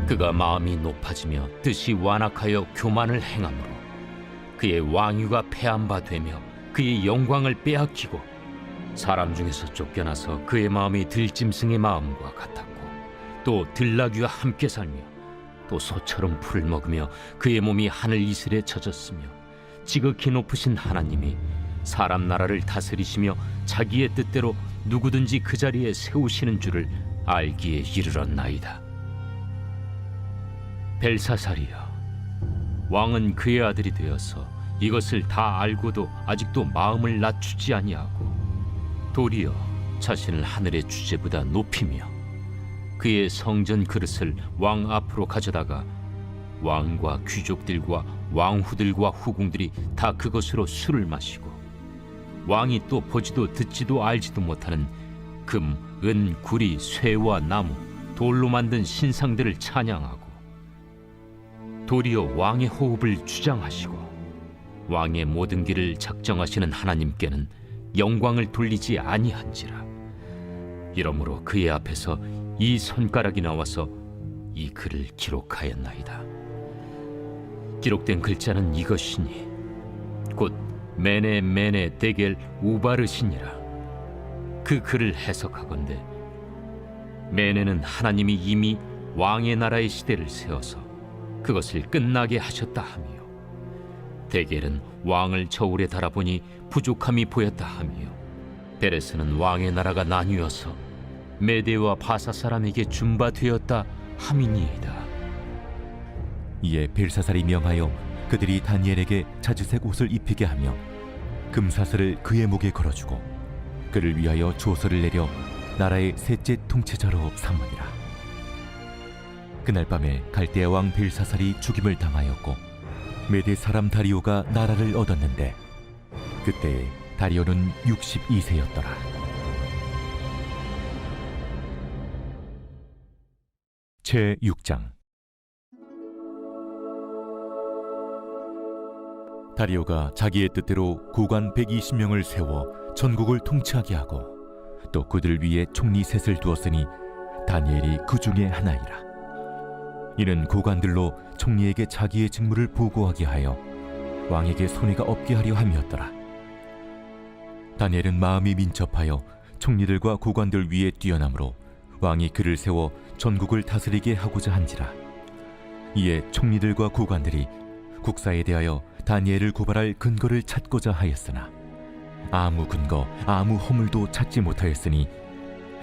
그가 마음이 높아지며 뜻이 완악하여 교만을 행함으로 그의 왕위가 패한 바 되며 그의 영광을 빼앗기고 사람 중에서 쫓겨나서 그의 마음이 들짐승의 마음과 같았고 또 들나귀와 함께 살며 또 소처럼 풀을 먹으며 그의 몸이 하늘 이슬에 젖었으며 지극히 높으신 하나님이 사람 나라를 다스리시며 자기의 뜻대로 누구든지 그 자리에 세우시는 줄을 알기에 이르렀나이다. 벨사살이여, 왕은 그의 아들이 되어서 이것을 다 알고도 아직도 마음을 낮추지 아니하고 도리어 자신을 하늘의 주제보다 높이며 그의 성전 그릇을 왕 앞으로 가져다가 왕과 귀족들과 왕후들과 후궁들이 다 그것으로 술을 마시고 왕이 또 보지도 듣지도 알지도 못하는 금, 은, 구리, 쇠와 나무, 돌로 만든 신상들을 찬양하고 도리어 왕의 호흡을 주장하시고 왕의 모든 길을 작정하시는 하나님께는 영광을 돌리지 아니한지라. 이러므로 그의 앞에서 이 손가락이 나와서 이 글을 기록하였나이다. 기록된 글자는 이것이니 곧 메네 메네 데겔 우바르시니라. 그 글을 해석하건대 매네는 하나님이 이미 왕의 나라의 시대를 세워서 그것을 끝나게 하셨다 하며, 데겔은 왕을 저울에 달아보니 부족함이 보였다 하며, 베레스는 왕의 나라가 나뉘어서 메대와 바사 사람에게 준바되었다 함이니이다. 이에 벨사살이 명하여 그들이 다니엘에게 자주색 옷을 입히게 하며 금사슬을 그의 목에 걸어주고 그를 위하여 조서를 내려 나라의 셋째 통치자로 삼으니라. 그날 밤에 갈대아 왕 벨사살이 죽임을 당하였고 메대 사람 다리오가 나라를 얻었는데 그때 다리오는 62세였더라. 제6장. 다리오가 자기의 뜻대로 고관 120명을 세워 전국을 통치하게 하고 또 그들 위에 총리 셋을 두었으니 다니엘이 그 중에 하나이라. 이는 고관들로 총리에게 자기의 직무를 보고하게 하여 왕에게 손해가 없게 하려 함이었더라. 다니엘은 마음이 민첩하여 총리들과 고관들 위에 뛰어나므로 왕이 그를 세워 전국을 다스리게 하고자 한지라. 이에 총리들과 고관들이 국사에 대하여 다니엘을 고발할 근거를 찾고자 하였으나 아무 근거 아무 허물도 찾지 못하였으니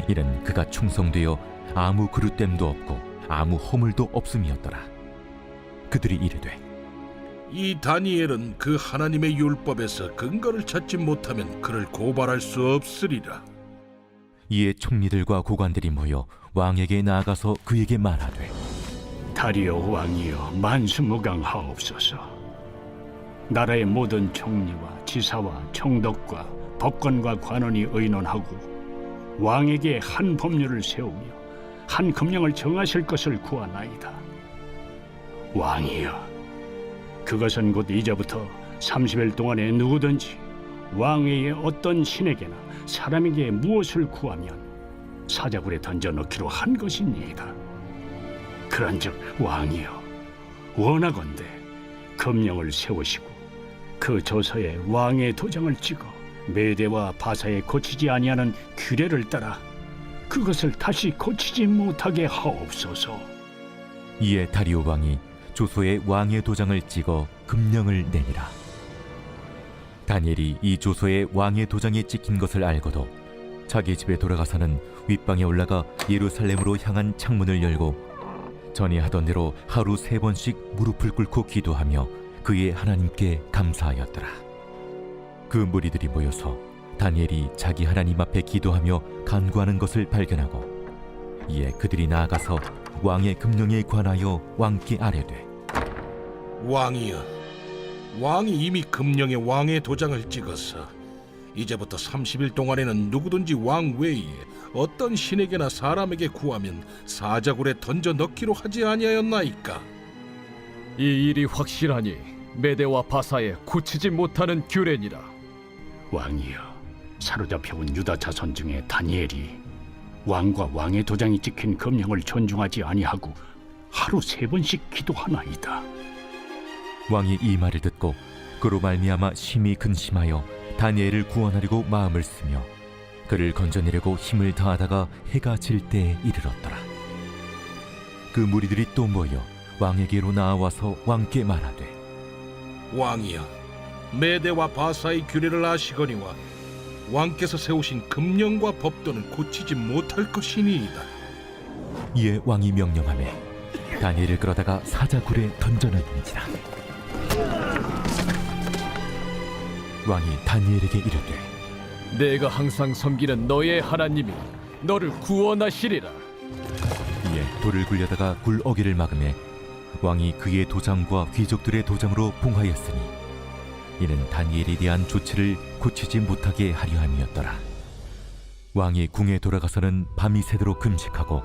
이는 그가 충성되어 아무 그릇됨도 없고 아무 허물도 없음이었더라. 그들이 이르되 이 다니엘은 그 하나님의 율법에서 근거를 찾지 못하면 그를 고발할 수 없으리라. 이에 총리들과 고관들이 모여 왕에게 나아가서 그에게 말하되 다리오 왕이여 만수무강하옵소서. 나라의 모든 총리와 지사와 총독과 법관과 관원이 의논하고 왕에게 한 법률을 세우며 한 금령을 정하실 것을 구하나이다. 왕이여, 그것은 곧 이제부터 30일 동안에 누구든지 왕 외에 어떤 신에게나 사람에게 무엇을 구하면 사자굴에 던져 넣기로 한 것이니이다. 그런즉 왕이여, 원하건대 금령을 세우시고 그 조서에 왕의 도장을 찍어 메대와 바사에 고치지 아니하는 규례를 따라 그것을 다시 고치지 못하게 하옵소서. 이에 다리오 왕이 조서에 왕의 도장을 찍어 금령을 내니라. 다니엘이 이 조서에 왕의 도장이 찍힌 것을 알고도 자기 집에 돌아가서는 윗방에 올라가 예루살렘으로 향한 창문을 열고 전에 하던 대로 하루 3번씩 무릎을 꿇고 기도하며 그의 하나님께 감사하였더라. 그 무리들이 모여서 다니엘이 자기 하나님 앞에 기도하며 간구하는 것을 발견하고 이에 그들이 나아가서 왕의 금령에 관하여 왕께 아뢰되 왕이여, 왕이 이미 금령에 왕의 도장을 찍어서 이제부터 30일 동안에는 누구든지 왕 외에 어떤 신에게나 사람에게 구하면 사자굴에 던져 넣기로 하지 아니하였나이까? 이 일이 확실하니 메대와 바사에 고치지 못하는 규례니라. 왕이여, 사로잡혀온 유다 자손 중에 다니엘이 왕과 왕의 도장이 찍힌 금령을 존중하지 아니하고 하루 3번씩 기도하나이다. 왕이 이 말을 듣고 그로 말미암아 심히 근심하여 다니엘을 구원하려고 마음을 쓰며 그를 건져내려고 힘을 다하다가 해가 질 때에 이르렀더라. 그 무리들이 또 모여 왕에게로 나와서 왕께 말하되 왕이여, 메대와 바사의 규례를 아시거니와 왕께서 세우신 금령과 법도는 고치지 못할 것이니이다. 이에 왕이 명령하매 다니엘을 끌어다가 사자굴에 던져넣은지라. 왕이 다니엘에게 이르되 내가 항상 섬기는 너의 하나님이 너를 구원하시리라. 이에 돌을 굴려다가 굴 어귀를 막음에 왕이 그의 도장과 귀족들의 도장으로 봉하였으니 이는 다니엘에 대한 조치를 고치지 못하게 하려 함이었더라. 왕이 궁에 돌아가서는 밤이 새도록 금식하고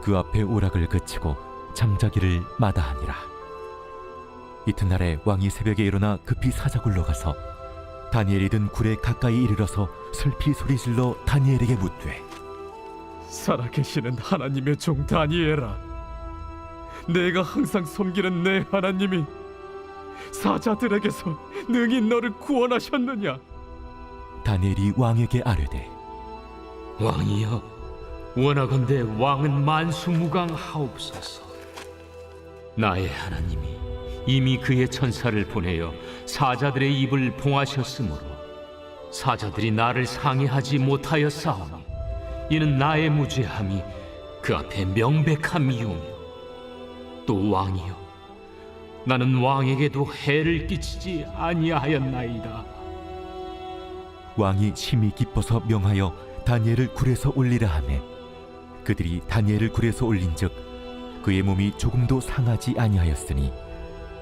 그 앞에 오락을 그치고 잠자기를 마다하니라. 이튿날에 왕이 새벽에 일어나 급히 사자굴로 가서 다니엘이 든 굴에 가까이 이르러서 슬피 소리질러 다니엘에게 묻되 살아계시는 하나님의 종 다니엘아, 내가 항상 섬기는 내 하나님이 사자들에게서 능히 너를 구원하셨느냐? 다니엘이 왕에게 아뢰되 왕이여, 원하건대 왕은 만수무강하옵소서. 나의 하나님이 이미 그의 천사를 보내어 사자들의 입을 봉하셨으므로 사자들이 나를 상해하지 못하였사오니 이는 나의 무죄함이 그 앞에 명백함이오며 또 왕이여 나는 왕에게도 해를 끼치지 아니하였나이다. 왕이 심히 기뻐서 명하여 다니엘을 굴에서 올리라 하매 그들이 다니엘을 굴에서 올린즉 그의 몸이 조금도 상하지 아니하였으니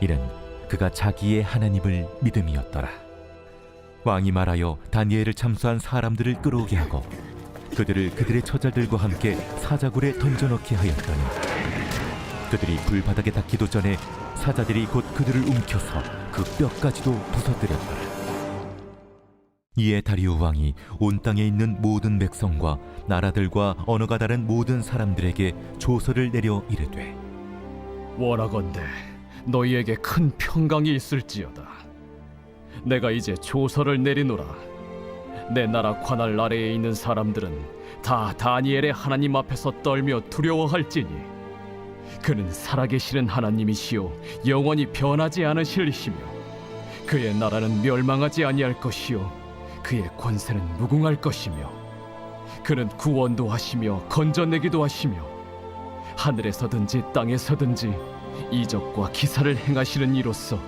이는 그가 자기의 하나님을 믿음이었더라. 왕이 말하여 다니엘을 참수한 사람들을 끌어오게 하고 그들을 그들의 처자들과 함께 사자굴에 던져넣게 하였더니 그들이 불바닥에 닿기도 전에 사자들이 곧 그들을 움켜서 그 뼈까지도 부서뜨렸더라. 이에 다리우 왕이 온 땅에 있는 모든 백성과 나라들과 언어가 다른 모든 사람들에게 조서를 내려 이르되 원하건대 너희에게 큰 평강이 있을지어다. 내가 이제 조서를 내리노라. 내 나라 관할 아래에 있는 사람들은 다 다니엘의 하나님 앞에서 떨며 두려워할지니 그는 살아계시는 하나님이시요 영원히 변하지 않으실 이시며 그의 나라는 멸망하지 아니할 것이요 그의 권세는 무궁할 것이며 그는 구원도 하시며 건져내기도 하시며 하늘에서든지 땅에서든지 이적과 기사를 행하시는 이로써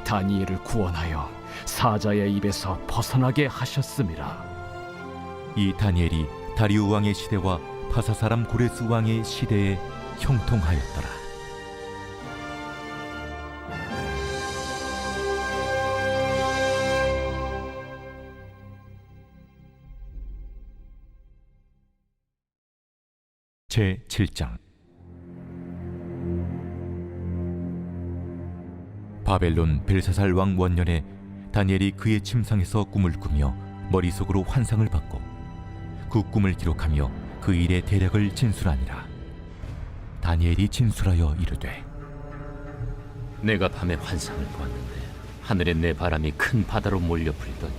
다니엘을 구원하여 사자의 입에서 벗어나게 하셨음이라. 이 다니엘이 다리우 왕의 시대와 파사 사람 고레스 왕의 시대에 형통하였더라. 제 7장. 바벨론 벨사살 왕 원년에 다니엘이 그의 침상에서 꿈을 꾸며 머릿속으로 환상을 받고 그 꿈을 기록하며 그 일의 대략을 진술하니라. 다니엘이 진술하여 이르되 내가 밤에 환상을 보았는데 하늘에 내 바람이 큰 바다로 몰려 불더니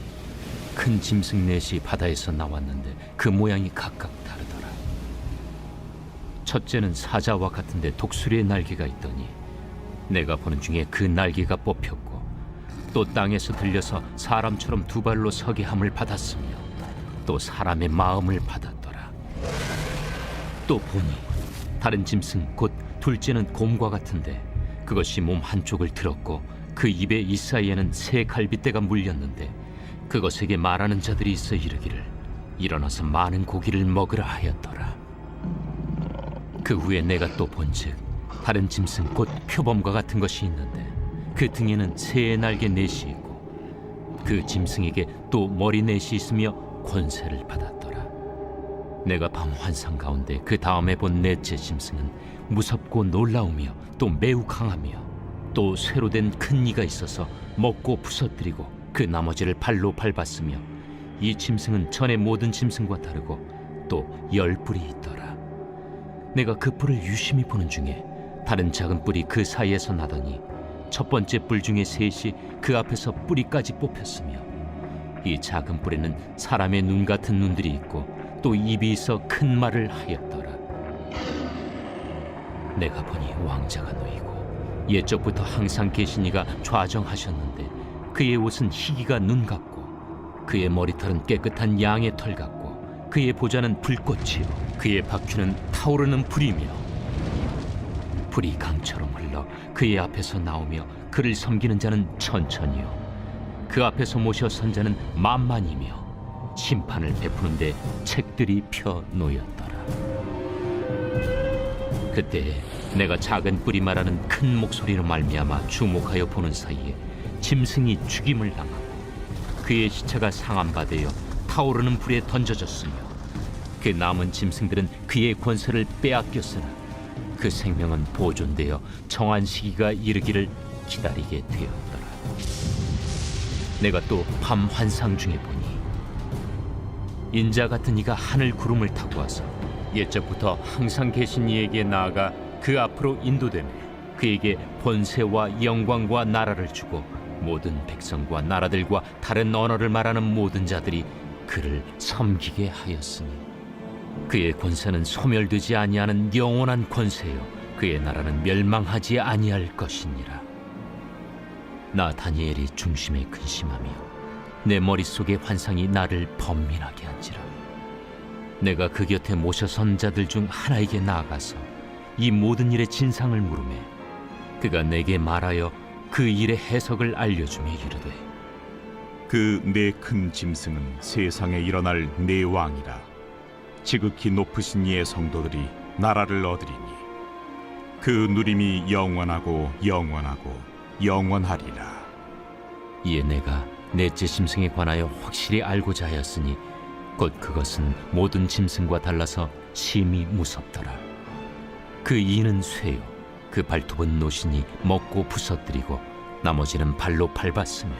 큰 짐승 넷이 바다에서 나왔는데 그 모양이 각각 다르더라. 첫째는 사자와 같은데 독수리의 날개가 있더니 내가 보는 중에 그 날개가 뽑혔고 또 땅에서 들려서 사람처럼 두 발로 서게 함을 받았으며 또 사람의 마음을 받았더라. 또 보니 다른 짐승 곧 둘째는 곰과 같은데 그것이 몸 한쪽을 들었고 그 입에 이 사이에는 새 갈빗대가 물렸는데 그것에게 말하는 자들이 있어 이르기를 일어나서 많은 고기를 먹으라 하였더라. 그 후에 내가 또 본즉 다른 짐승 곧 표범과 같은 것이 있는데 그 등에는 새의 날개 넷이 있고 그 짐승에게 또 머리 넷이 있으며 권세를 받았더라. 내가 밤 환상 가운데 그 다음에 본 넷째 짐승은 무섭고 놀라우며 또 매우 강하며 또 쇠로 된 큰 이가 있어서 먹고 부서뜨리고 그 나머지를 발로 밟았으며 이 짐승은 전의 모든 짐승과 다르고 또 10뿔이 있더라. 내가 그 뿔을 유심히 보는 중에 다른 작은 뿔이 그 사이에서 나더니 첫 번째 뿔 중에 셋이 그 앞에서 뿌리까지 뽑혔으며 이 작은 뿔에는 사람의 눈 같은 눈들이 있고 또 입이 있어 큰 말을 하였더라. 내가 보니 왕자가 놓이고 옛적부터 항상 계신 이가 좌정하셨는데 그의 옷은 희기가 눈 같고 그의 머리털은 깨끗한 양의 털 같고 그의 보좌는 불꽃이요 그의 바퀴는 타오르는 불이며 불이 강처럼 흘러 그의 앞에서 나오며 그를 섬기는 자는 천천히요 그 앞에서 모셔 선 자는 만만이며 심판을 베푸는데 책들이 펴 놓였더라. 그때 내가 작은 뿔이 말하는 큰 목소리로 말미암아 주목하여 보는 사이에 짐승이 죽임을 당하고 그의 시체가 상함받아 타오르는 불에 던져졌으며 그 남은 짐승들은 그의 권세를 빼앗겼으나 그 생명은 보존되어 정한 시기가 이르기를 기다리게 되었더라. 내가 또 밤 환상 중에 보니 인자 같은 이가 하늘 구름을 타고 와서 옛적부터 항상 계신 이에게 나아가 그 앞으로 인도되며 그에게 권세와 영광과 나라를 주고 모든 백성과 나라들과 다른 언어를 말하는 모든 자들이 그를 섬기게 하였으니 그의 권세는 소멸되지 아니하는 영원한 권세요 그의 나라는 멸망하지 아니할 것이니라. 나 다니엘이 중심에 근심하며 내 머릿속의 환상이 나를 번민하게 한지라. 내가 그 곁에 모셔선 자들 중 하나에게 나아가서 이 모든 일의 진상을 물으매 그가 내게 말하여 그 일의 해석을 알려주며 이르되 그 네 큰 짐승은 세상에 일어날 네 왕이라. 지극히 높으신 이의 성도들이 나라를 얻으리니 그 누림이 영원하고 영원하고 영원하리라. 이에 내가 넷째 짐승에 관하여 확실히 알고자 하였으니 곧 그것은 모든 짐승과 달라서 심히 무섭더라. 그 이는 쇠요 그 발톱은 노신이 먹고 부서뜨리고 나머지는 발로 밟았으며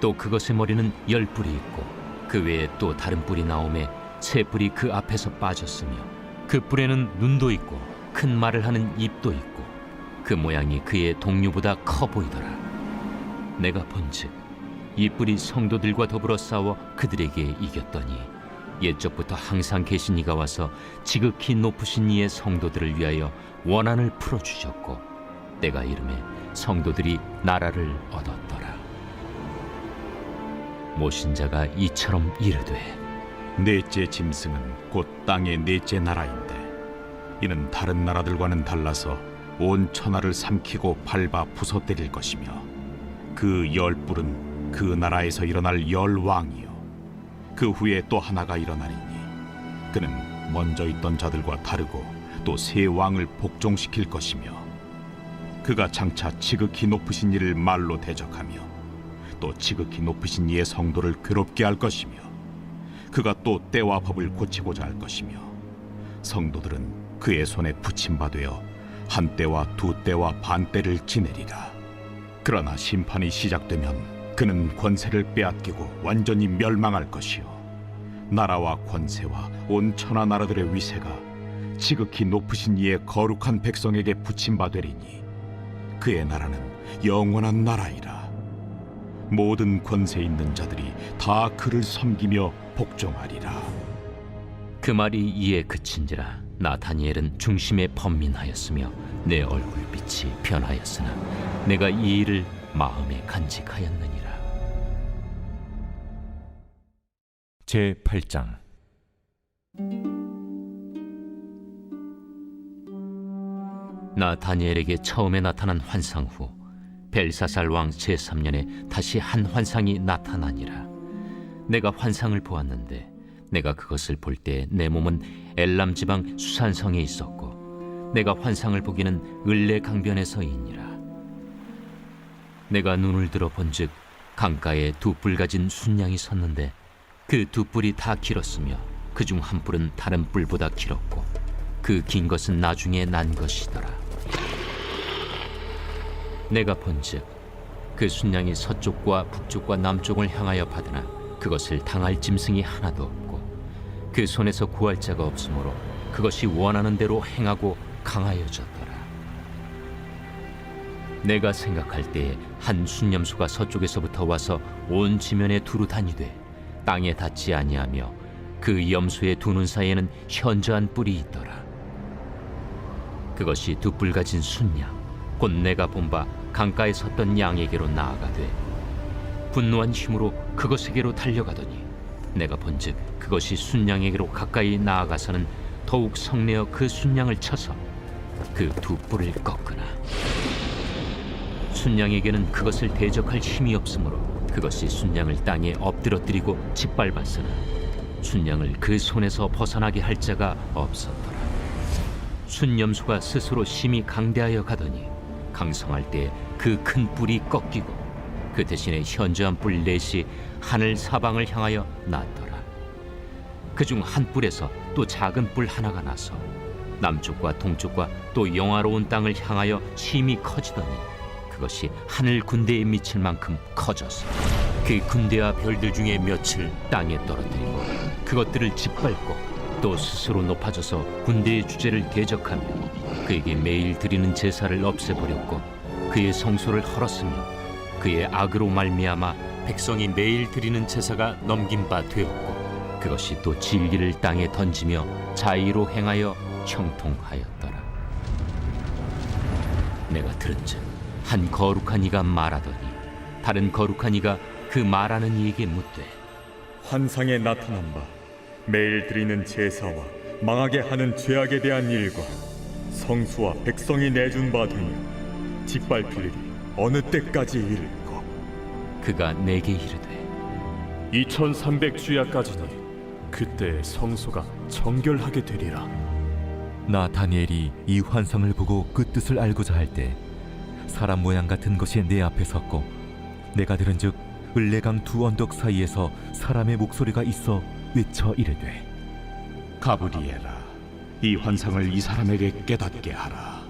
또 그것의 머리는 10뿔이 있고 그 외에 또 다른 뿔이 나오매 세 뿔이 그 앞에서 빠졌으며 그 뿔에는 눈도 있고 큰 말을 하는 입도 있고 그 모양이 그의 동류보다 커 보이더라. 내가 본즉 이 뿔이 성도들과 더불어 싸워 그들에게 이겼더니 옛적부터 항상 계신 이가 와서 지극히 높으신 이의 성도들을 위하여 원한을 풀어주셨고 때가 이름에 성도들이 나라를 얻었더라. 모신 자가 이처럼 이르되 넷째 짐승은 곧 땅의 넷째 나라인데 이는 다른 나라들과는 달라서 온 천하를 삼키고 밟아 부서뜨릴 것이며 그 10뿔은 그 나라에서 일어날 10왕이요 그 후에 또 하나가 일어나리니 그는 먼저 있던 자들과 다르고 또 새 왕을 복종시킬 것이며 그가 장차 지극히 높으신 이를 말로 대적하며 또 지극히 높으신 이의 성도를 괴롭게 할 것이며 그가 또 때와 법을 고치고자 할 것이며 성도들은 그의 손에 붙임바되어 한 때와 두 때와 반 때를 지내리라. 그러나 심판이 시작되면 그는 권세를 빼앗기고 완전히 멸망할 것이요 나라와 권세와 온 천하 나라들의 위세가 지극히 높으신 이의 거룩한 백성에게 붙임바되리니 그의 나라는 영원한 나라이라. 모든 권세 있는 자들이 다 그를 섬기며 복종하리라. 그 말이 이에 그친지라. 나 다니엘은 중심에 번민하였으며 내 얼굴빛이 변하였으나 내가 이 일을 마음에 간직하였느니라. 제8장 나 다니엘에게 처음에 나타난 환상 후 벨사살 왕 제3년에 다시 한 환상이 나타나니라. 내가 환상을 보았는데 내가 그것을 볼 때 내 몸은 엘람 지방 수산성에 있었고 내가 환상을 보기는 을레 강변에서이니라. 내가 눈을 들어 본즉 강가에 두 뿔 가진 순양이 섰는데 그 두 뿔이 다 길었으며 그중 한 뿔은 다른 뿔보다 길었고 그 긴 것은 나중에 난 것이더라. 내가 본즉 그 순양이 서쪽과 북쪽과 남쪽을 향하여 받으나 그것을 당할 짐승이 하나도 없고 그 손에서 구할 자가 없으므로 그것이 원하는 대로 행하고 강하여졌더라. 내가 생각할 때에 한 순념수가 서쪽에서부터 와서 온 지면에 두루 다니되 땅에 닿지 아니하며 그 염소의 두 눈 사이에는 현저한 뿔이 있더라. 그것이 두 뿔 가진 순양 곧 내가 본 바 강가에 섰던 양에게로 나아가되 분노한 힘으로 그것에게로 달려가더니 내가 본즉 그것이 순양에게로 가까이 나아가서는 더욱 성내어 그 순양을 쳐서 그 두 뿔을 꺾으나 순양에게는 그것을 대적할 힘이 없으므로 그것이 순양을 땅에 엎드러뜨리고 짓밟았으나 순양을 그 손에서 벗어나게 할 자가 없었더라. 순염수가 스스로 심히 강대하여 가더니 강성할 때 그 큰 뿔이 꺾이고 그 대신에 현저한 뿔 넷이 하늘 사방을 향하여 났더라. 그중 한 뿔에서 또 작은 뿔 하나가 나서 남쪽과 동쪽과 또 영화로운 땅을 향하여 심히 커지더니 그것이 하늘 군대에 미칠 만큼 커졌어. 그 군대와 별들 중에 몇을 땅에 떨어뜨리고 그것들을 짓밟고 또 스스로 높아져서 군대의 주제를 대적하며 그에게 매일 드리는 제사를 없애버렸고 그의 성소를 헐었으며 그의 악으로 말미암아 백성이 매일 드리는 제사가 넘긴 바 되었고 그것이 또 질기를 땅에 던지며 자의로 행하여 형통하였더라. 내가 들은즉 한 거룩한 이가 말하더니 다른 거룩한 이가 그 말하는 이에게 묻되 환상에 나타난 바 매일 드리는 제사와 망하게 하는 죄악에 대한 일과 성수와 백성이 내준 바 되며 짓밟힐 일이 어느 때까지 이를까? 그가 내게 이르되 2300주야까지니 그때 성소가 정결하게 되리라. 나 다니엘이 이 환상을 보고 그 뜻을 알고자 할 때 사람 모양 같은 것이 내 앞에 섰고 내가 들은즉 을레강 두 언덕 사이에서 사람의 목소리가 있어 외쳐 이르되 가브리엘아, 이 환상을 이 사람에게 깨닫게 하라.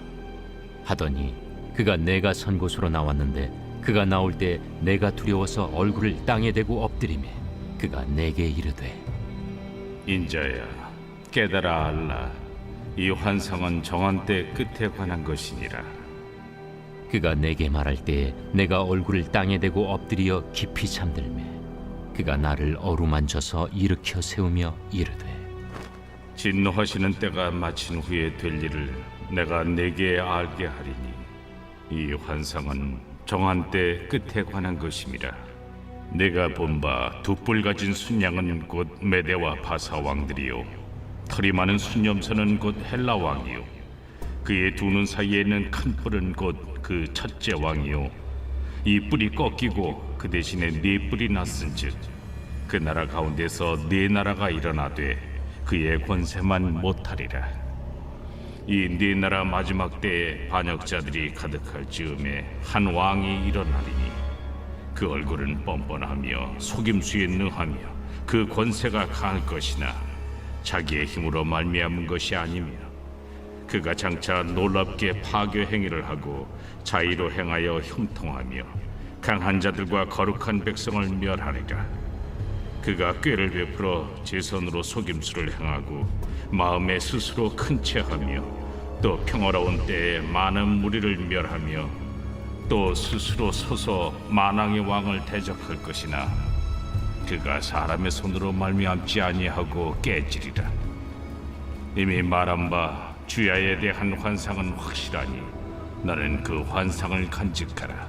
하더니 그가 내가 선 곳으로 나왔는데 그가 나올 때 내가 두려워서 얼굴을 땅에 대고 엎드리매 그가 내게 이르되 인자야, 깨달아 알라. 이 환상은 정한 때 끝에 관한 것이니라. 그가 내게 말할 때에 내가 얼굴을 땅에 대고 엎드려 깊이 잠들매 그가 나를 어루만져서 일으켜 세우며 이르되 진노하시는 때가 마친 후에 될 일을 내가 내게 알게 하리니 이 환상은 정한 때 끝에 관한 것임이라. 내가 본 바 두 뿔 가진 순양은 곧 메대와 바사 왕들이요 털이 많은 순염소는 곧 헬라 왕이요 그의 두 눈 사이에 있는 큰 뿔은 곧 그 첫째 왕이요 이 뿔이 꺾이고 그 대신에 네 뿔이 났은즉 그 나라 가운데서 네 나라가 일어나되 그의 권세만 못하리라. 이 네 나라 마지막 때에 반역자들이 가득할 즈음에 한 왕이 일어나리니 그 얼굴은 뻔뻔하며 속임수에 능하며 그 권세가 강할 것이나 자기의 힘으로 말미암은 것이 아니며 그가 장차 놀랍게 파괴 행위를 하고 자의로 행하여 형통하며 강한 자들과 거룩한 백성을 멸하리라. 그가 꾀를 베풀어 제 손으로 속임수를 행하고 마음에 스스로 큰 체하며 또 평화로운 때에 많은 무리를 멸하며 또 스스로 서서 만왕의 왕을 대적할 것이나 그가 사람의 손으로 말미암지 아니하고 깨지리라. 이미 말한 바 주야에 대한 환상은 확실하니 나는 그 환상을 간직하라.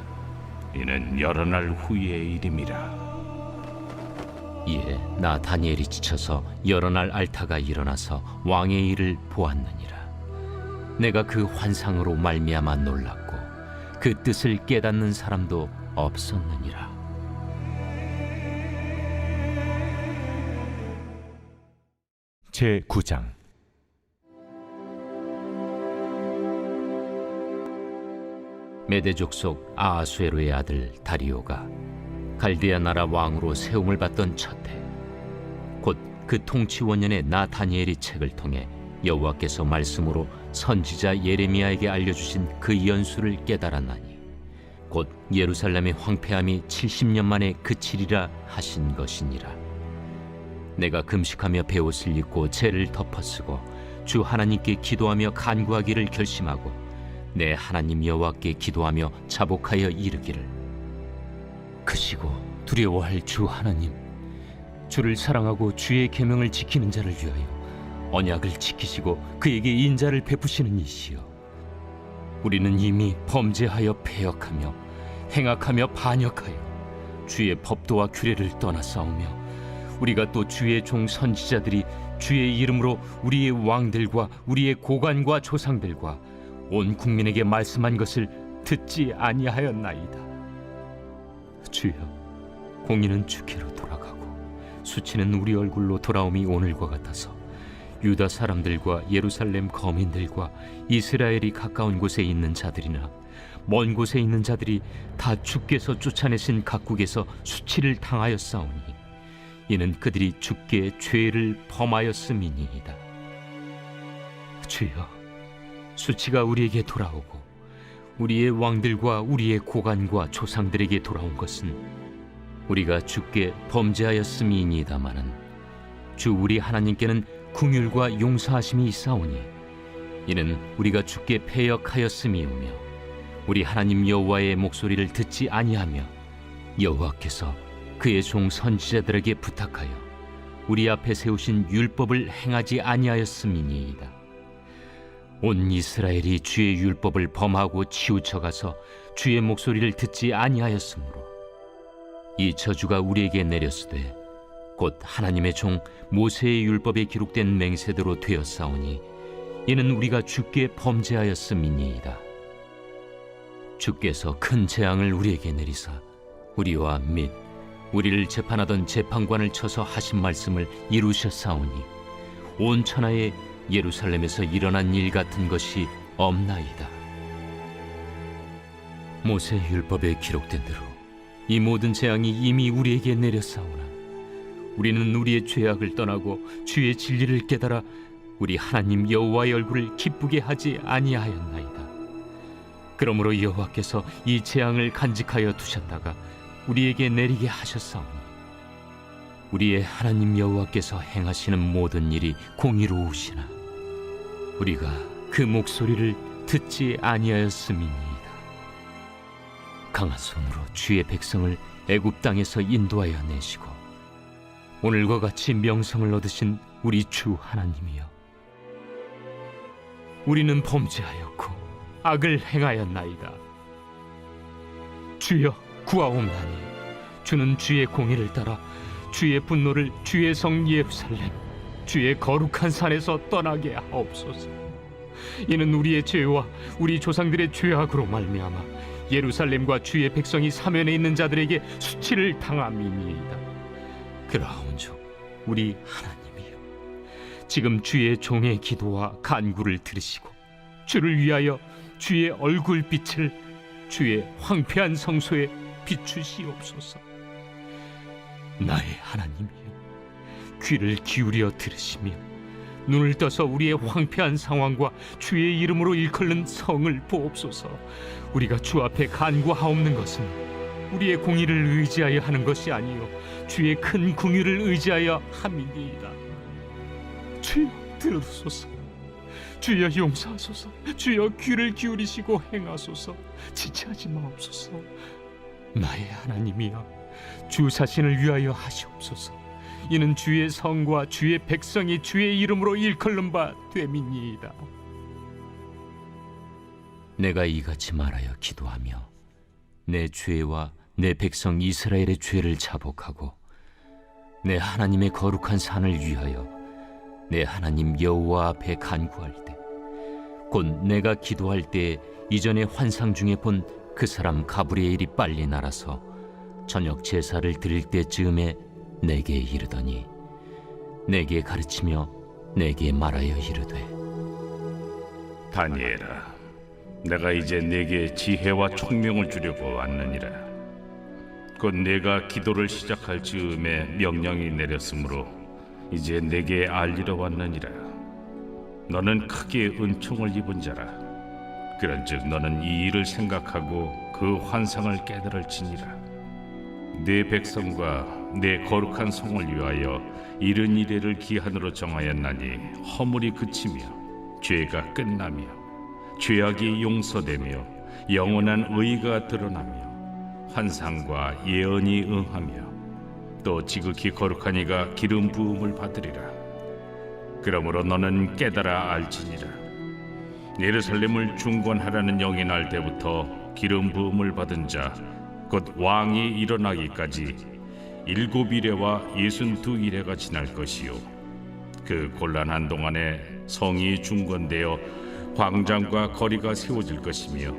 이는 여러 날 후의 일임이라. 이에 나 다니엘이 지쳐서 여러 날 앓다가 일어나서 왕의 일을 보았느니라. 내가 그 환상으로 말미암아 놀랐고 그 뜻을 깨닫는 사람도 없었느니라. 제9장 메대 족속 아하수에로의 아들 다리오가 갈대아 나라 왕으로 세움을 받던 첫 해, 곧 그 통치 원년에 나 다니엘이 책을 통해 여호와께서 말씀으로 선지자 예레미야에게 알려주신 그 연수를 깨달았나니 곧 예루살렘의 황폐함이 70년 만에 그치리라 하신 것이니라. 내가 금식하며 베옷을 입고 죄를 덮어쓰고 주 하나님께 기도하며 간구하기를 결심하고 내 하나님 여호와께 기도하며 자복하여 이르기를 크시고 두려워할 주 하나님, 주를 사랑하고 주의 계명을 지키는 자를 위하여 언약을 지키시고 그에게 인자를 베푸시는 이시여, 우리는 이미 범죄하여 패역하며 행악하며 반역하여 주의 법도와 규례를 떠나 싸우며 우리가 또 주의 종 선지자들이 주의 이름으로 우리의 왕들과 우리의 고관과 조상들과 온 국민에게 말씀한 것을 듣지 아니하였나이다. 주여, 공의는 주께로 돌아가고 수치는 우리 얼굴로 돌아옴이 오늘과 같아서 유다 사람들과 예루살렘 거민들과 이스라엘이 가까운 곳에 있는 자들이나 먼 곳에 있는 자들이 다 주께서 쫓아내신 각국에서 수치를 당하였사오니 이는 그들이 주께 죄를 범하였음이니이다. 주여, 수치가 우리에게 돌아오고 우리의 왕들과 우리의 고관과 조상들에게 돌아온 것은 우리가 주께 범죄하였음이니이다마는 주 우리 하나님께는 긍휼과 용서하심이 있사오니 이는 우리가 주께 패역하였음이오며 우리 하나님 여호와의 목소리를 듣지 아니하며 여호와께서 그의 종 선지자들에게 부탁하여 우리 앞에 세우신 율법을 행하지 아니하였음이니이다. 온 이스라엘이 주의 율법을 범하고 치우쳐가서 주의 목소리를 듣지 아니하였으므로 이 저주가 우리에게 내렸으되 곧 하나님의 종 모세의 율법에 기록된 맹세대로 되었사오니 이는 우리가 주께 범죄하였음이니이다. 주께서 큰 재앙을 우리에게 내리사 우리와 및 우리를 재판하던 재판관을 쳐서 하신 말씀을 이루셨사오니 온 천하에 예루살렘에서 일어난 일 같은 것이 없나이다. 모세 율법에 기록된 대로 이 모든 재앙이 이미 우리에게 내렸사오나 우리는 우리의 죄악을 떠나고 주의 진리를 깨달아 우리 하나님 여호와의 얼굴을 기쁘게 하지 아니하였나이다. 그러므로 여호와께서 이 재앙을 간직하여 두셨다가 우리에게 내리게 하셨사오니 우리의 하나님 여호와께서 행하시는 모든 일이 공의로우시나 우리가 그 목소리를 듣지 아니하였음이니이다. 강한 손으로 주의 백성을 애굽 땅에서 인도하여 내시고 오늘과 같이 명성을 얻으신 우리 주 하나님이여, 우리는 범죄하였고 악을 행하였나이다. 주여 구하옵나니 주는 주의 공의를 따라 주의 분노를 주의 성 예루살렘 주의 거룩한 산에서 떠나게 하옵소서. 이는 우리의 죄와 우리 조상들의 죄악으로 말미암아 예루살렘과 주의 백성이 사면에 있는 자들에게 수치를 당함이니이다. 그러온즉 우리 하나님이여, 지금 주의 종의 기도와 간구를 들으시고 주를 위하여 주의 얼굴빛을 주의 황폐한 성소에 비추시옵소서. 나의 하나님이여, 귀를 기울여 들으시며 눈을 떠서 우리의 황폐한 상황과 주의 이름으로 일컬는 성을 보옵소서. 우리가 주 앞에 간구하옵는 것은 우리의 공의를 의지하여 하는 것이 아니요 주의 큰 긍휼을 의지하여 함이니이다. 주여 들으소서. 주여 용서하소서. 주여 귀를 기울이시고 행하소서. 지체하지 마옵소서. 나의 하나님이여, 주 자신을 위하여 하시옵소서. 이는 주의 성과 주의 백성이 주의 이름으로 일컬는 바 됨이니이다. 내가 이같이 말하여 기도하며 내 죄와 내 백성 이스라엘의 죄를 자복하고 내 하나님의 거룩한 산을 위하여 내 하나님 여호와 앞에 간구할 때, 곧 내가 기도할 때 이전에 환상 중에 본 그 사람 가브리엘이 빨리 날아서 저녁 제사를 드릴 때쯤에 내게 이르더니 내게 가르치며 내게 말하여 이르되, 다니엘아, 내가 이제 내게 지혜와 총명을 주려고 왔느니라. 곧 내가 기도를 시작할 즈음에 명령이 내렸으므로 이제 내게 알리러 왔느니라. 너는 크게 은총을 입은 자라. 그런즉 너는 이 일을 생각하고 그 환상을 깨달을지니라. 내 백성과 내 거룩한 성을 위하여 이른 이래를 기한으로 정하였나니 허물이 그치며 죄가 끝나며 죄악이 용서되며 영원한 의가 드러나며 환상과 예언이 응하며 또 지극히 거룩한 이가 기름 부음을 받으리라. 그러므로 너는 깨달아 알지니라. 예루살렘을 중건하라는 영이 날 때부터 기름 부음을 받은 자 곧 왕이 일어나기까지 7이레와 62이레가 지날 것이요, 그 곤란한 동안에 성이 중건되어 광장과 거리가 세워질 것이며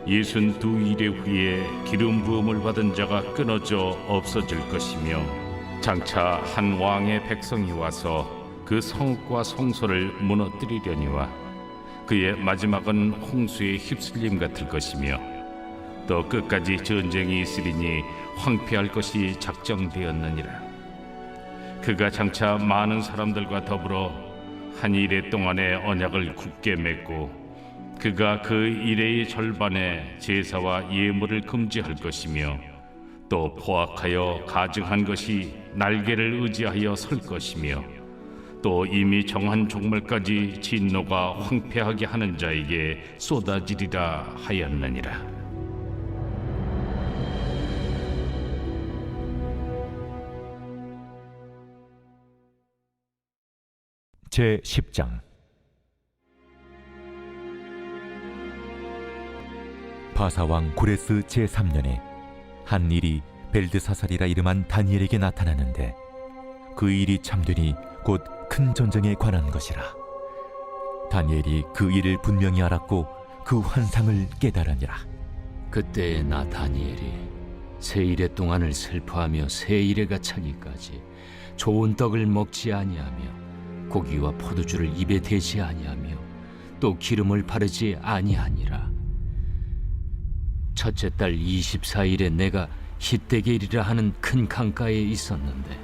62이레 후에 기름 부음을 받은 자가 끊어져 없어질 것이며, 장차 한 왕의 백성이 와서 그 성과 성소를 무너뜨리려니와 그의 마지막은 홍수에 휩쓸림 같을 것이며, 또 끝까지 전쟁이 있으리니 황폐할 것이 작정되었느니라. 그가 장차 많은 사람들과 더불어 한 이레 동안의 언약을 굳게 맺고 그가 그 이레의 절반에 제사와 예물을 금지할 것이며, 또 포악하여 가증한 것이 날개를 의지하여 설 것이며, 또 이미 정한 종말까지 진노가 황폐하게 하는 자에게 쏟아지리라 하였느니라. 제10장 바사왕 고레스 제3년에 한 일이 벨드사살이라 이름한 다니엘에게 나타나는데 그 일이 참되니 곧 큰 전쟁에 관한 것이라. 다니엘이 그 일을 분명히 알았고 그 환상을 깨달으니라. 그때 나 다니엘이 세 일의 동안을 슬퍼하며 세 일에가 차기까지 좋은 떡을 먹지 아니하며 고기와 포도주를 입에 대지 아니하며 또 기름을 바르지 아니하니라. 첫째 달 24일에 내가 hit대겔이라 하는 큰 강가에 있었는데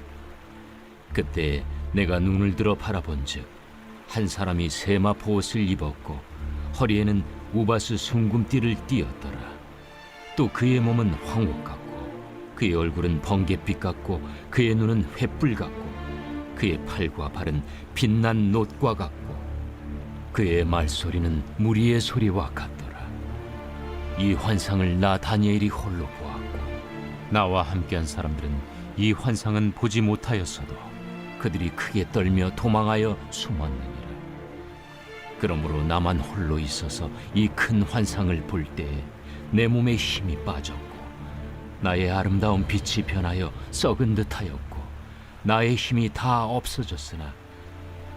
그때 내가 눈을 들어 바라본즉 한 사람이 세마포 옷을 입었고 허리에는 우바스 숭금띠를 띠었더라. 또 그의 몸은 황옥 같고 그의 얼굴은 번갯빛 같고 그의 눈은 횃불 같고 그의 팔과 발은 빛난 놋과 같고 그의 말소리는 무리의 소리와 같더라. 이 환상을 나 다니엘이 홀로 보았고 나와 함께한 사람들은 이 환상은 보지 못하였어도 그들이 크게 떨며 도망하여 숨었느니라. 그러므로 나만 홀로 있어서 이 큰 환상을 볼 때에 내 몸에 힘이 빠졌고 나의 아름다운 빛이 변하여 썩은 듯하였고 나의 힘이 다 없어졌으나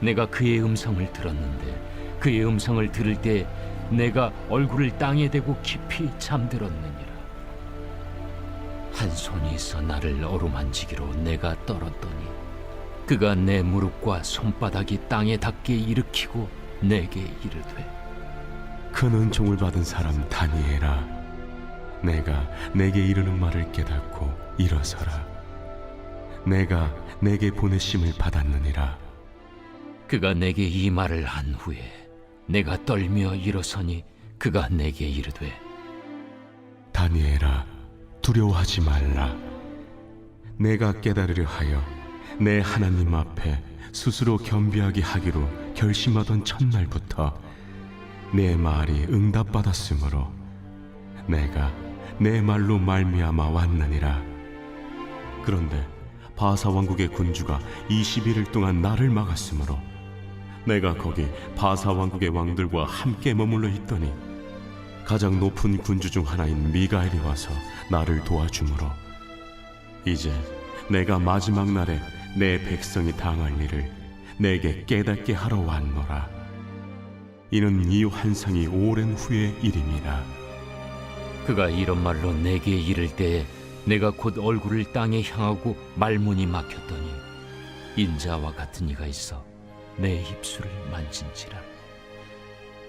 내가 그의 음성을 들었는데 그의 음성을 들을 때 내가 얼굴을 땅에 대고 깊이 잠들었느니라. 한 손이 있어 나를 어루만지기로 내가 떨었더니 그가 내 무릎과 손바닥이 땅에 닿게 일으키고 내게 이르되 큰 은총을 받은 사람 다니엘아, 내가 내게 이르는 말을 깨닫고 일어서라. 내가 내게 보내심을 받았느니라. 그가 내게 이 말을 한 후에 내가 떨며 일어서니 그가 내게 이르되 다니엘아, 두려워하지 말라. 내가 깨달으려 하여 내 하나님 앞에 스스로 겸비하게 하기로 결심하던 첫날부터 내 말이 응답받았으므로 내가 내 말로 말미암아 왔느니라. 그런데 바사 왕국의 군주가 21일 동안 나를 막았으므로 내가 거기 바사 왕국의 왕들과 함께 머물러 있더니 가장 높은 군주 중 하나인 미가엘이 와서 나를 도와주므로 이제 내가 마지막 날에 내 백성이 당할 일을 내게 깨닫게 하러 왔노라. 이는 이 환상이 오랜 후의 일입니다. 그가 이런 말로 내게 이를 때에 내가 곧 얼굴을 땅에 향하고 말문이 막혔더니 인자와 같은 이가 있어 내 입술을 만진지라.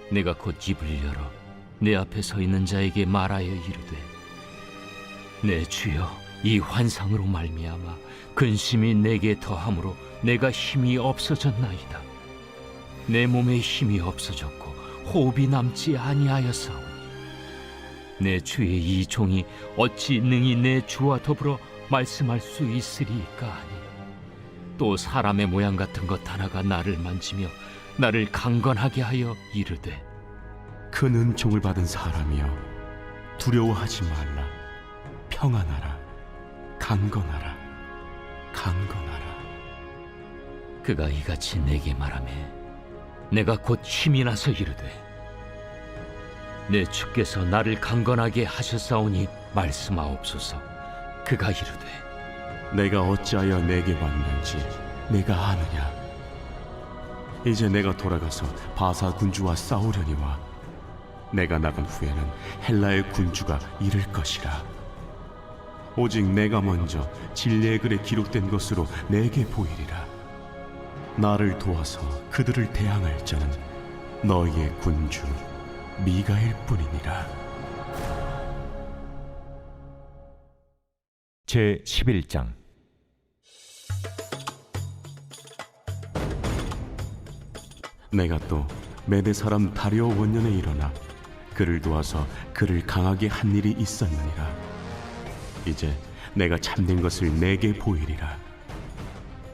내가 곧 입을 열어 내 앞에 서 있는 자에게 말하여 이르되 내 주여, 이 환상으로 말미암아 근심이 내게 더함으로 내가 힘이 없어졌나이다. 내 몸에 힘이 없어졌고 호흡이 남지 아니하였사오니 내 주의 이 종이 어찌 능히 내 주와 더불어 말씀할 수 있으리까 하니 또 사람의 모양 같은 것 하나가 나를 만지며 나를 강건하게 하여 이르되 큰 은총을 받은 사람이여, 두려워하지 말라. 평안하라. 강건하라. 강건하라. 그가 이같이 내게 말하매 내가 곧 힘이 나서 이르되 내 주께서 나를 강건하게 하셨사오니 말씀하옵소서. 그가 이르되 내가 어찌하여 내게 왔는지 내가 아느냐. 이제 내가 돌아가서 바사 군주와 싸우려니와 내가 나간 후에는 헬라의 군주가 이를 것이라. 오직 내가 먼저 진리의 글에 기록된 것으로 내게 보이리라. 나를 도와서 그들을 대항할 자는 너희의 군주 미가엘 뿐이니라. 제11장 내가 또 메대 사람 다리오 원년에 일어나 그를 도와서 그를 강하게 한 일이 있었느니라. 이제 내가 참된 것을 내게 보이리라.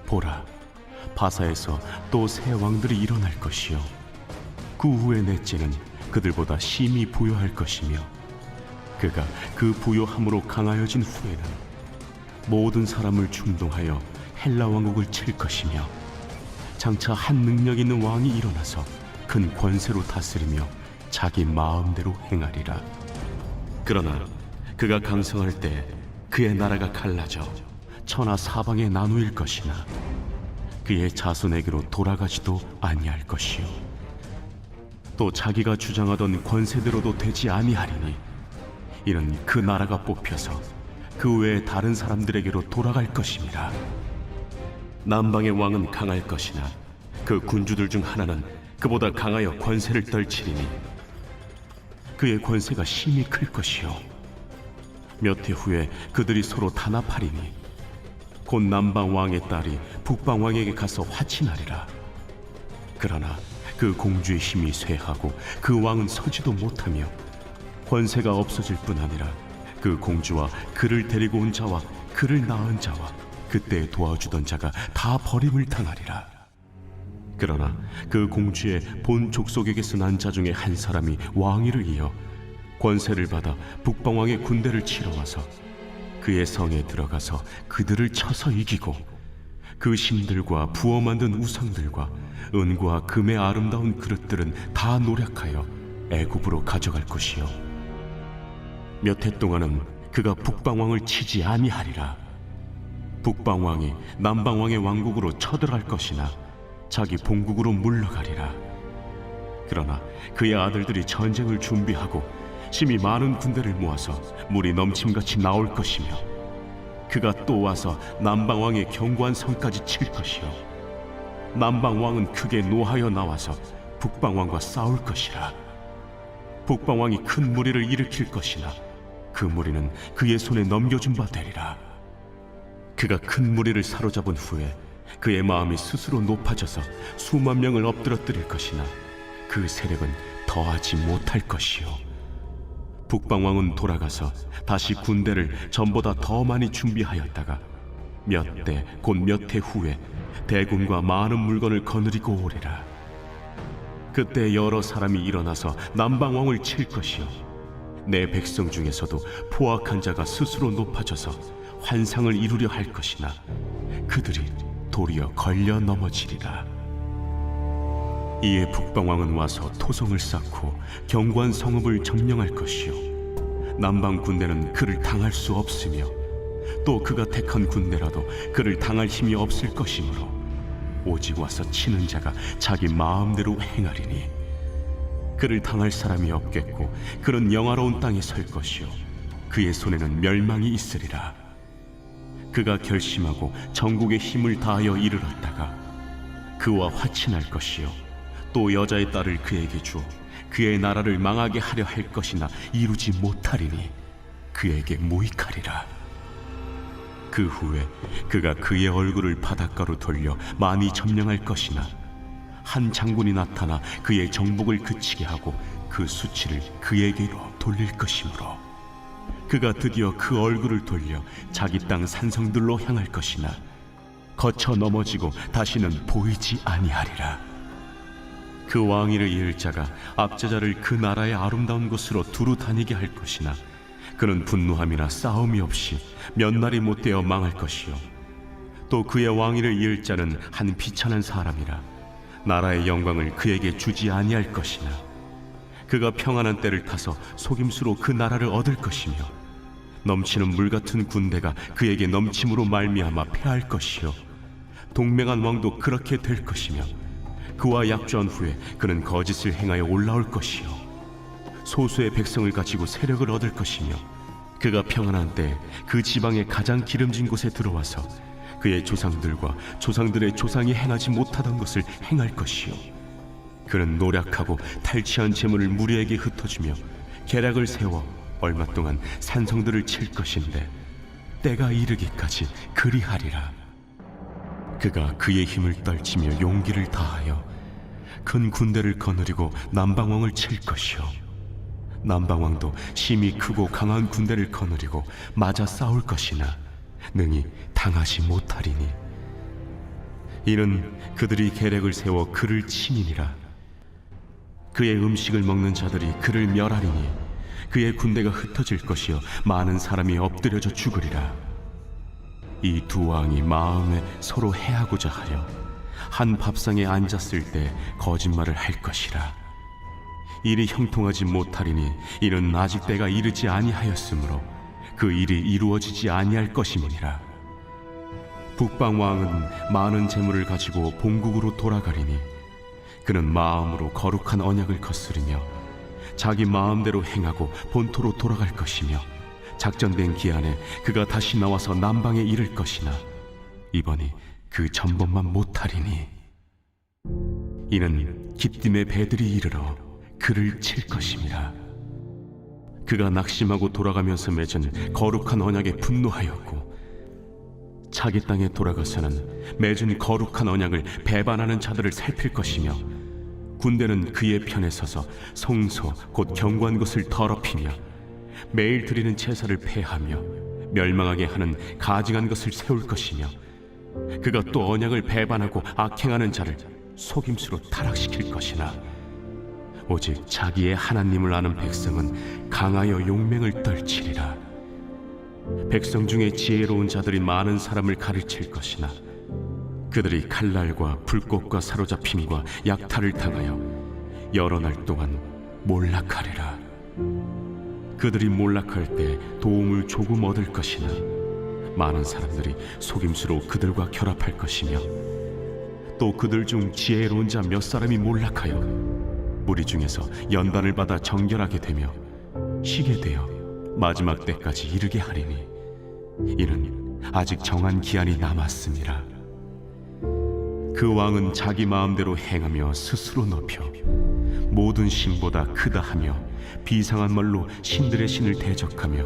보라, 바사에서 또 새 왕들이 일어날 것이요 그 후에 넷째는 그들보다 심히 부요할 것이며 그가 그 부요함으로 강하여진 후에는 모든 사람을 충동하여 헬라 왕국을 칠 것이며 장차 한 능력 있는 왕이 일어나서 큰 권세로 다스리며 자기 마음대로 행하리라. 그러나 그가 강성할 때 그의 나라가 갈라져 천하 사방에 나누일 것이나 그의 자손에게로 돌아가지도 아니할 것이요 또 자기가 주장하던 권세대로도 되지 아니하리니 이는 그 나라가 뽑혀서 그 외에 다른 사람들에게로 돌아갈 것임이라. 남방의 왕은 강할 것이나 그 군주들 중 하나는 그보다 강하여 권세를 떨치리니 그의 권세가 심히 클 것이요 몇 해 후에 그들이 서로 단합하리니 곧 남방 왕의 딸이 북방 왕에게 가서 화친하리라. 그러나 그 공주의 힘이 쇠하고 그 왕은 서지도 못하며 권세가 없어질 뿐 아니라 그 공주와 그를 데리고 온 자와 그를 낳은 자와 그때 도와주던 자가 다 버림을 당하리라. 그러나 그 공주의 본 족속에게서 난 자 중에 한 사람이 왕위를 이어 권세를 받아 북방왕의 군대를 치러 와서 그의 성에 들어가서 그들을 쳐서 이기고 그 신들과 부어 만든 우상들과 은과 금의 아름다운 그릇들은 다 노략하여 애굽으로 가져갈 것이요 몇 해 동안은 그가 북방왕을 치지 아니하리라. 북방왕이 남방왕의 왕국으로 쳐들어갈 것이나 자기 본국으로 물러가리라. 그러나 그의 아들들이 전쟁을 준비하고 심히 많은 군대를 모아서 물이 넘침같이 나올 것이며 그가 또 와서 남방왕의 견고한 성까지 칠 것이요 남방왕은 크게 노하여 나와서 북방왕과 싸울 것이라. 북방왕이 큰 무리를 일으킬 것이나 그 무리는 그의 손에 넘겨준 바 되리라. 그가 큰 무리를 사로잡은 후에 그의 마음이 스스로 높아져서 수만 명을 엎드러뜨릴 것이나 그 세력은 더하지 못할 것이요 북방왕은 돌아가서 다시 군대를 전보다 더 많이 준비하였다가 몇 대 곧 몇 해 후에 대군과 많은 물건을 거느리고 오리라. 그때 여러 사람이 일어나서 남방왕을 칠 것이요 내 백성 중에서도 포악한 자가 스스로 높아져서 환상을 이루려 할 것이나 그들이 도리어 걸려 넘어지리라. 이에 북방왕은 와서 토성을 쌓고 견고한 성읍을 점령할 것이요 남방 군대는 그를 당할 수 없으며 또 그가 택한 군대라도 그를 당할 힘이 없을 것이므로 오직 와서 치는 자가 자기 마음대로 행하리니 그를 당할 사람이 없겠고 그는 영화로운 땅에 설 것이요 그의 손에는 멸망이 있으리라. 그가 결심하고 전국의 힘을 다하여 이르렀다가 그와 화친할 것이요 또 여자의 딸을 그에게 주어 그의 나라를 망하게 하려 할 것이나 이루지 못하리니 그에게 무익하리라. 그 후에 그가 그의 얼굴을 바닷가로 돌려 많이 점령할 것이나 한 장군이 나타나 그의 정복을 그치게 하고 그 수치를 그에게로 돌릴 것이므로 그가 드디어 그 얼굴을 돌려 자기 땅 산성들로 향할 것이나 거쳐 넘어지고 다시는 보이지 아니하리라. 그 왕위를 이을 자가 압제자를 그 나라의 아름다운 곳으로 두루 다니게 할 것이나 그는 분노함이나 싸움이 없이 몇 날이 못되어 망할 것이요 또 그의 왕위를 이을 자는 한 비천한 사람이라 나라의 영광을 그에게 주지 아니할 것이나 그가 평안한 때를 타서 속임수로 그 나라를 얻을 것이며 넘치는 물 같은 군대가 그에게 넘침으로 말미암아 패할 것이요 동맹한 왕도 그렇게 될 것이며 그와 약조한 후에 그는 거짓을 행하여 올라올 것이요 소수의 백성을 가지고 세력을 얻을 것이며 그가 평안한 때 그 지방의 가장 기름진 곳에 들어와서 그의 조상들과 조상들의 조상이 행하지 못하던 것을 행할 것이요 그는 노략하고 탈취한 재물을 무리에게 흩어주며 계략을 세워 얼마 동안 산성들을 칠 것인데 때가 이르기까지 그리하리라. 그가 그의 힘을 떨치며 용기를 다하여 큰 군대를 거느리고 남방왕을 칠 것이요 남방왕도 심히 크고 강한 군대를 거느리고 맞아 싸울 것이나 능히 당하지 못하리니 이는 그들이 계략을 세워 그를 치니니라. 그의 음식을 먹는 자들이 그를 멸하리니 그의 군대가 흩어질 것이요 많은 사람이 엎드려져 죽으리라. 이 두 왕이 마음에 서로 해하고자 하려 한 밥상에 앉았을 때 거짓말을 할 것이라. 일이 형통하지 못하리니 이는 아직 때가 이르지 아니하였으므로 그 일이 이루어지지 아니할 것임이니라. 북방 왕은 많은 재물을 가지고 본국으로 돌아가리니 그는 마음으로 거룩한 언약을 거스르며 자기 마음대로 행하고 본토로 돌아갈 것이며 작정된 기한에 그가 다시 나와서 남방에 이를 것이나 이번이 그 전번만 못하리니 이는 기띔의 배들이 이르러 그를 칠 것임이라. 그가 낙심하고 돌아가면서 맺은 거룩한 언약에 분노하였고 자기 땅에 돌아가서는 맺은 거룩한 언약을 배반하는 자들을 살필 것이며 군대는 그의 편에 서서 성소 곧 경고한 것을 더럽히며 매일 드리는 제사를 폐하며 멸망하게 하는 가증한 것을 세울 것이며 그가 또 언약을 배반하고 악행하는 자를 속임수로 타락시킬 것이나 오직 자기의 하나님을 아는 백성은 강하여 용맹을 떨치리라. 백성 중에 지혜로운 자들이 많은 사람을 가르칠 것이나 그들이 칼날과 불꽃과 사로잡힘과 약탈을 당하여 여러 날 동안 몰락하리라. 그들이 몰락할 때 도움을 조금 얻을 것이나 많은 사람들이 속임수로 그들과 결합할 것이며 또 그들 중 지혜로운 자 몇 사람이 몰락하여 무리 중에서 연단을 받아 정결하게 되며 쉬게 되어 마지막 때까지 이르게 하리니 이는 아직 정한 기한이 남았음이라. 그 왕은 자기 마음대로 행하며 스스로 높여 모든 신보다 크다 하며 비상한 말로 신들의 신을 대적하며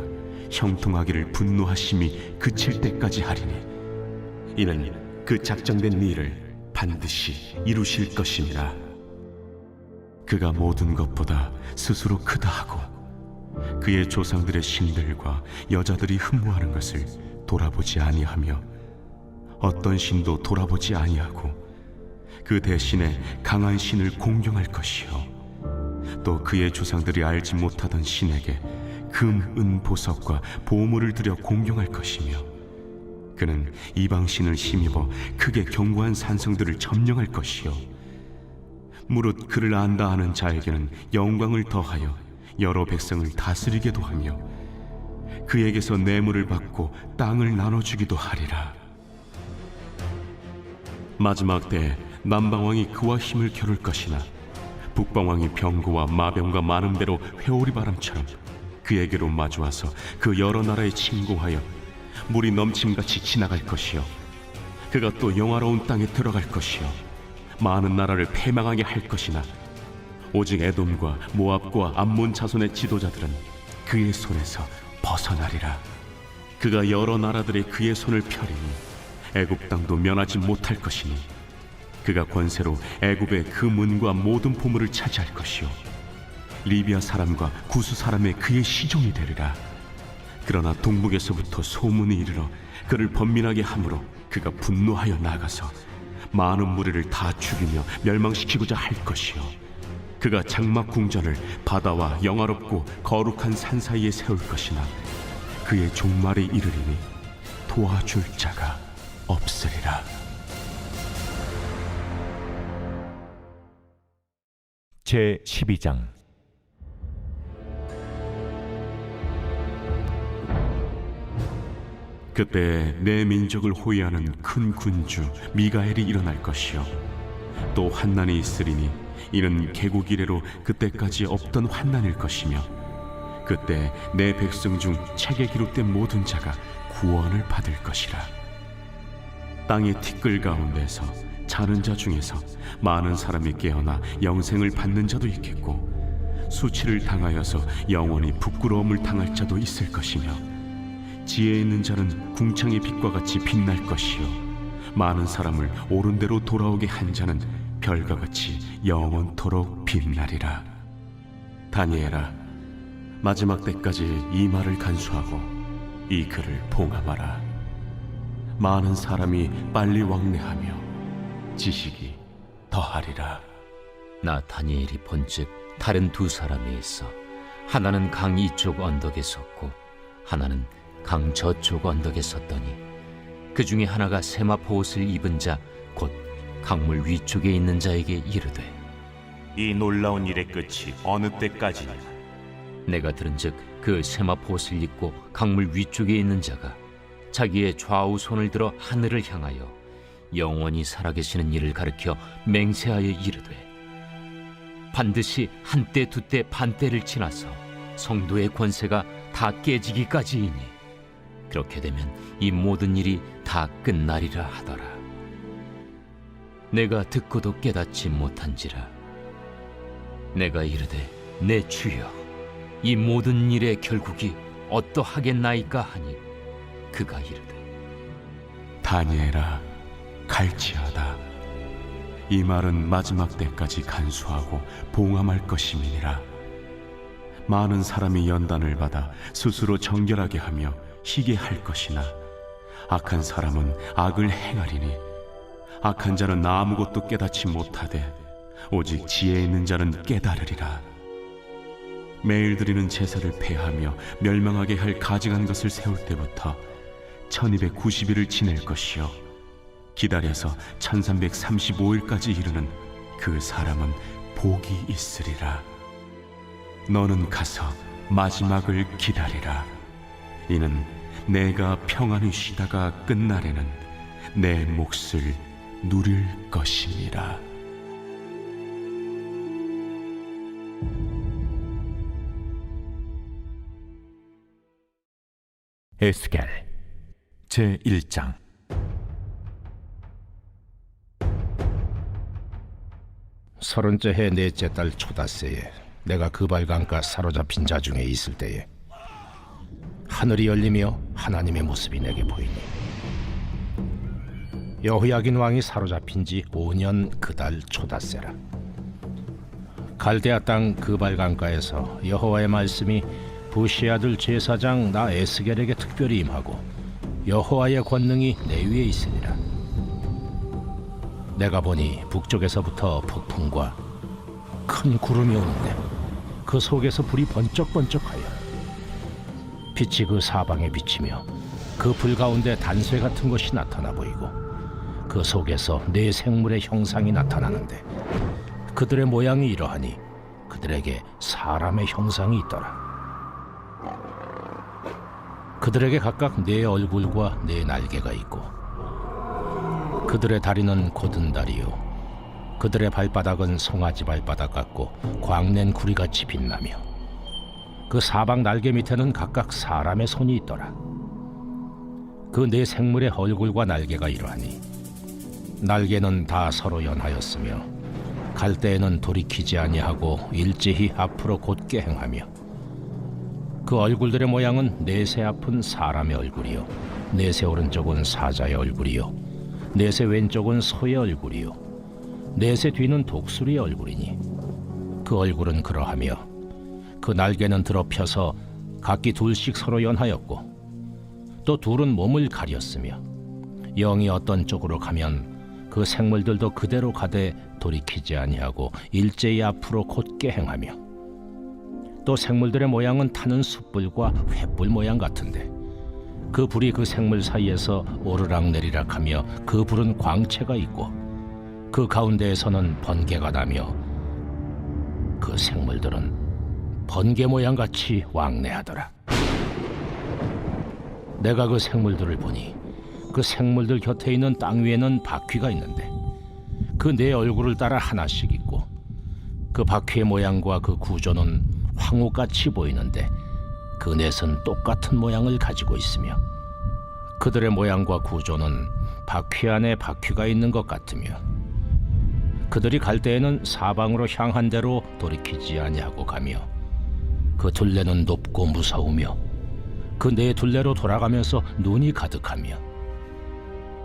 형통하기를 분노하심이 그칠 때까지 하리니 이는 그 작정된 일을 반드시 이루실 것임이라. 그가 모든 것보다 스스로 크다 하고 그의 조상들의 신들과 여자들이 흠모하는 것을 돌아보지 아니하며 어떤 신도 돌아보지 아니하고 그 대신에 강한 신을 공경할 것이요 또 그의 조상들이 알지 못하던 신에게 금, 은, 보석과 보물을 들여 공경할 것이며 그는 이방 신을 힘입어 크게 견고한 산성들을 점령할 것이요 무릇 그를 안다 하는 자에게는 영광을 더하여 여러 백성을 다스리게도 하며 그에게서 뇌물을 받고 땅을 나눠주기도 하리라. 마지막 때에 남방왕이 그와 힘을 겨룰 것이나 북방왕이 병거와 마병과 많은 배로 회오리 바람처럼 그에게로 마주와서 그 여러 나라에 침공하여 물이 넘침같이 지나갈 것이요 그가 또 영화로운 땅에 들어갈 것이요 많은 나라를 패망하게 할 것이나 오직 에돔과 모압과 암몬 자손의 지도자들은 그의 손에서 벗어나리라. 그가 여러 나라들의 그의 손을 펴리니 애굽 땅도 면하지 못할 것이니 그가 권세로 애굽의 그 문과 모든 보물을 차지할 것이요 리비아 사람과 구스 사람의 그의 시종이 되리라. 그러나 동북에서부터 소문이 이르러 그를 번민하게 함으로 그가 분노하여 나가서 많은 무리를 다 죽이며 멸망시키고자 할 것이요 그가 장막 궁전을 바다와 영화롭고 거룩한 산 사이에 세울 것이나 그의 종말에 이르리니 도와줄 자가 없으리라. 제 12장. 그때 내 민족을 호위하는 큰 군주 미가엘이 일어날 것이요 또 환난이 있으리니 이는 개국 이래로 그때까지 없던 환난일 것이며 그때 내 백성 중 책에 기록된 모든 자가 구원을 받을 것이라. 땅의 티끌 가운데서 자는 자 중에서 많은 사람이 깨어나 영생을 받는 자도 있겠고 수치를 당하여서 영원히 부끄러움을 당할 자도 있을 것이며 지혜 있는 자는 궁창의 빛과 같이 빛날 것이요 많은 사람을 옳은 대로 돌아오게 한 자는 별과 같이 영원토록 빛나리라. 다니엘아, 마지막 때까지 이 말을 간수하고 이 글을 봉함하라. 많은 사람이 빨리 왕래하며 지식이 더하리라. 나 다니엘이 본즉 다른 두 사람이 있어 하나는 강 이쪽 언덕에 섰고 하나는 강 저쪽 언덕에 섰더니 그 중에 하나가 세마포 옷을 입은 자 곧 강물 위쪽에 있는 자에게 이르되 이 놀라운 일의 끝이 어느 때까지냐? 내가 들은즉 그 세마포 옷을 입고 강물 위쪽에 있는 자가 자기의 좌우 손을 들어 하늘을 향하여 영원히 살아계시는 이를 가리켜 맹세하여 이르되 반드시 한때 두때 반때를 지나서 성도의 권세가 다 깨지기까지이니 그렇게 되면 이 모든 일이 다 끝나리라 하더라. 내가 듣고도 깨닫지 못한지라. 내가 이르되 내 주여 이 모든 일의 결국이 어떠하겠나이까 하니 그가 이르되 다니엘아, 갈지어다. 이 말은 마지막 때까지 간수하고 봉함할 것임이니라. 많은 사람이 연단을 받아 스스로 정결하게 하며 희게 할 것이나 악한 사람은 악을 행하리니 악한 자는 아무것도 깨닫지 못하되 오직 지혜 있는 자는 깨달으리라. 매일 드리는 제사를 폐하며 멸망하게 할 가증한 것을 세울 때부터 1290일을 지낼 것이요 기다려서 1335일까지 이르는 그 사람은 복이 있으리라. 너는 가서 마지막을 기다리라. 이는 내가 평안히 쉬다가 끝날에는 내 몫을 누릴 것이니라. 에스겔 제1장. 서른째 해 넷째 달 초닷새에 내가 그발강가 사로잡힌 자 중에 있을 때에 하늘이 열리며 하나님의 모습이 내게 보이니 여호야긴 왕이 사로잡힌 지 5년 그 달 초닷새라. 갈대아 땅 그발강가에서 여호와의 말씀이 부시 아들 제사장 나 에스겔에게 특별히 임하고 여호와의 권능이 내 위에 있으니라. 내가 보니 북쪽에서부터 폭풍과 큰 구름이 오는데 그 속에서 불이 번쩍번쩍하여 빛이 그 사방에 비치며 그 불 가운데 단쇠 같은 것이 나타나 보이고 그 속에서 네 생물의 형상이 나타나는데 그들의 모양이 이러하니 그들에게 사람의 형상이 있더라. 그들에게 각각 네 얼굴과 네 날개가 있고 그들의 다리는 곧은 다리요 그들의 발바닥은 송아지 발바닥 같고 광낸 구리같이 빛나며 그 사방 날개 밑에는 각각 사람의 손이 있더라. 그 네 생물의 얼굴과 날개가 이러하니 날개는 다 서로 연하였으며 갈 때에는 돌이키지 아니하고 일제히 앞으로 곧게 행하며 그 얼굴들의 모양은 넷의 앞은 사람의 얼굴이요 넷의 오른쪽은 사자의 얼굴이요 넷의 왼쪽은 소의 얼굴이요 넷의 뒤는 독수리의 얼굴이니 그 얼굴은 그러하며 그 날개는 드러펴서 각기 둘씩 서로 연하였고 또 둘은 몸을 가렸으며 영이 어떤 쪽으로 가면 그 생물들도 그대로 가되 돌이키지 아니하고 일제히 앞으로 곧게 행하며 또 생물들의 모양은 타는 숯불과 횃불 모양 같은데 그 불이 그 생물 사이에서 오르락내리락 하며 그 불은 광채가 있고 그 가운데에서는 번개가 나며 그 생물들은 번개 모양같이 왕래하더라. 내가 그 생물들을 보니 그 생물들 곁에 있는 땅 위에는 바퀴가 있는데 그 네 얼굴을 따라 하나씩 있고 그 바퀴의 모양과 그 구조는 황후같이 보이는데 그 넷은 똑같은 모양을 가지고 있으며 그들의 모양과 구조는 바퀴 안에 바퀴가 있는 것 같으며 그들이 갈 때에는 사방으로 향한 대로 돌이키지 아니하고 가며 그 둘레는 높고 무서우며 그 네 둘레로 돌아가면서 눈이 가득하며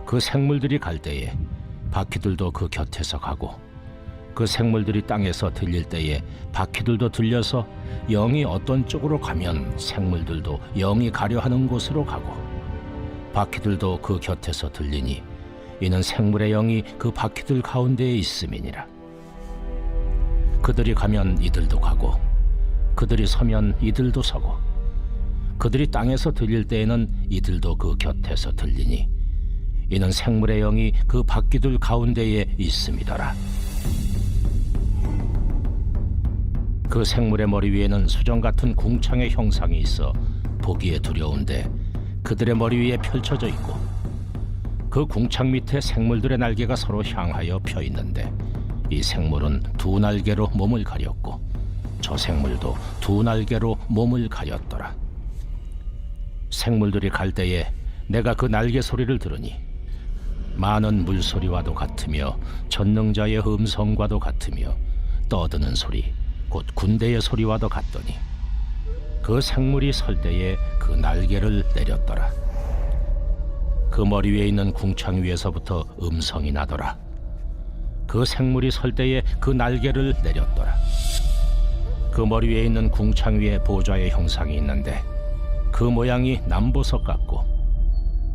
그 생물들이 갈 때에 바퀴들도 그 곁에서 가고 그 생물들이 땅에서 들릴 때에 바퀴들도 들려서 영이 어떤 쪽으로 가면 생물들도 영이 가려 하는 곳으로 가고 바퀴들도 그 곁에서 들리니 이는 생물의 영이 그 바퀴들 가운데에 있음이니라. 그들이 가면 이들도 가고 그들이 서면 이들도 서고 그들이 땅에서 들릴 때에는 이들도 그 곁에서 들리니 이는 생물의 영이 그 바퀴들 가운데에 있음이더라. 그 생물의 머리 위에는 수정 같은 궁창의 형상이 있어 보기에 두려운데 그들의 머리 위에 펼쳐져 있고 그 궁창 밑에 생물들의 날개가 서로 향하여 펴 있는데 이 생물은 두 날개로 몸을 가렸고 저 생물도 두 날개로 몸을 가렸더라. 생물들이 갈 때에 내가 그 날개 소리를 들으니 많은 물소리와도 같으며 전능자의 음성과도 같으며 떠드는 소리 곧 군대의 소리와도 같더니 그 생물이 설 때에 그 날개를 내렸더라. 그 머리 위에 있는 궁창 위에서부터 음성이 나더라. 그 생물이 설 때에 그 날개를 내렸더라. 그 머리 위에 있는 궁창 위에 보좌의 형상이 있는데 그 모양이 남보석 같고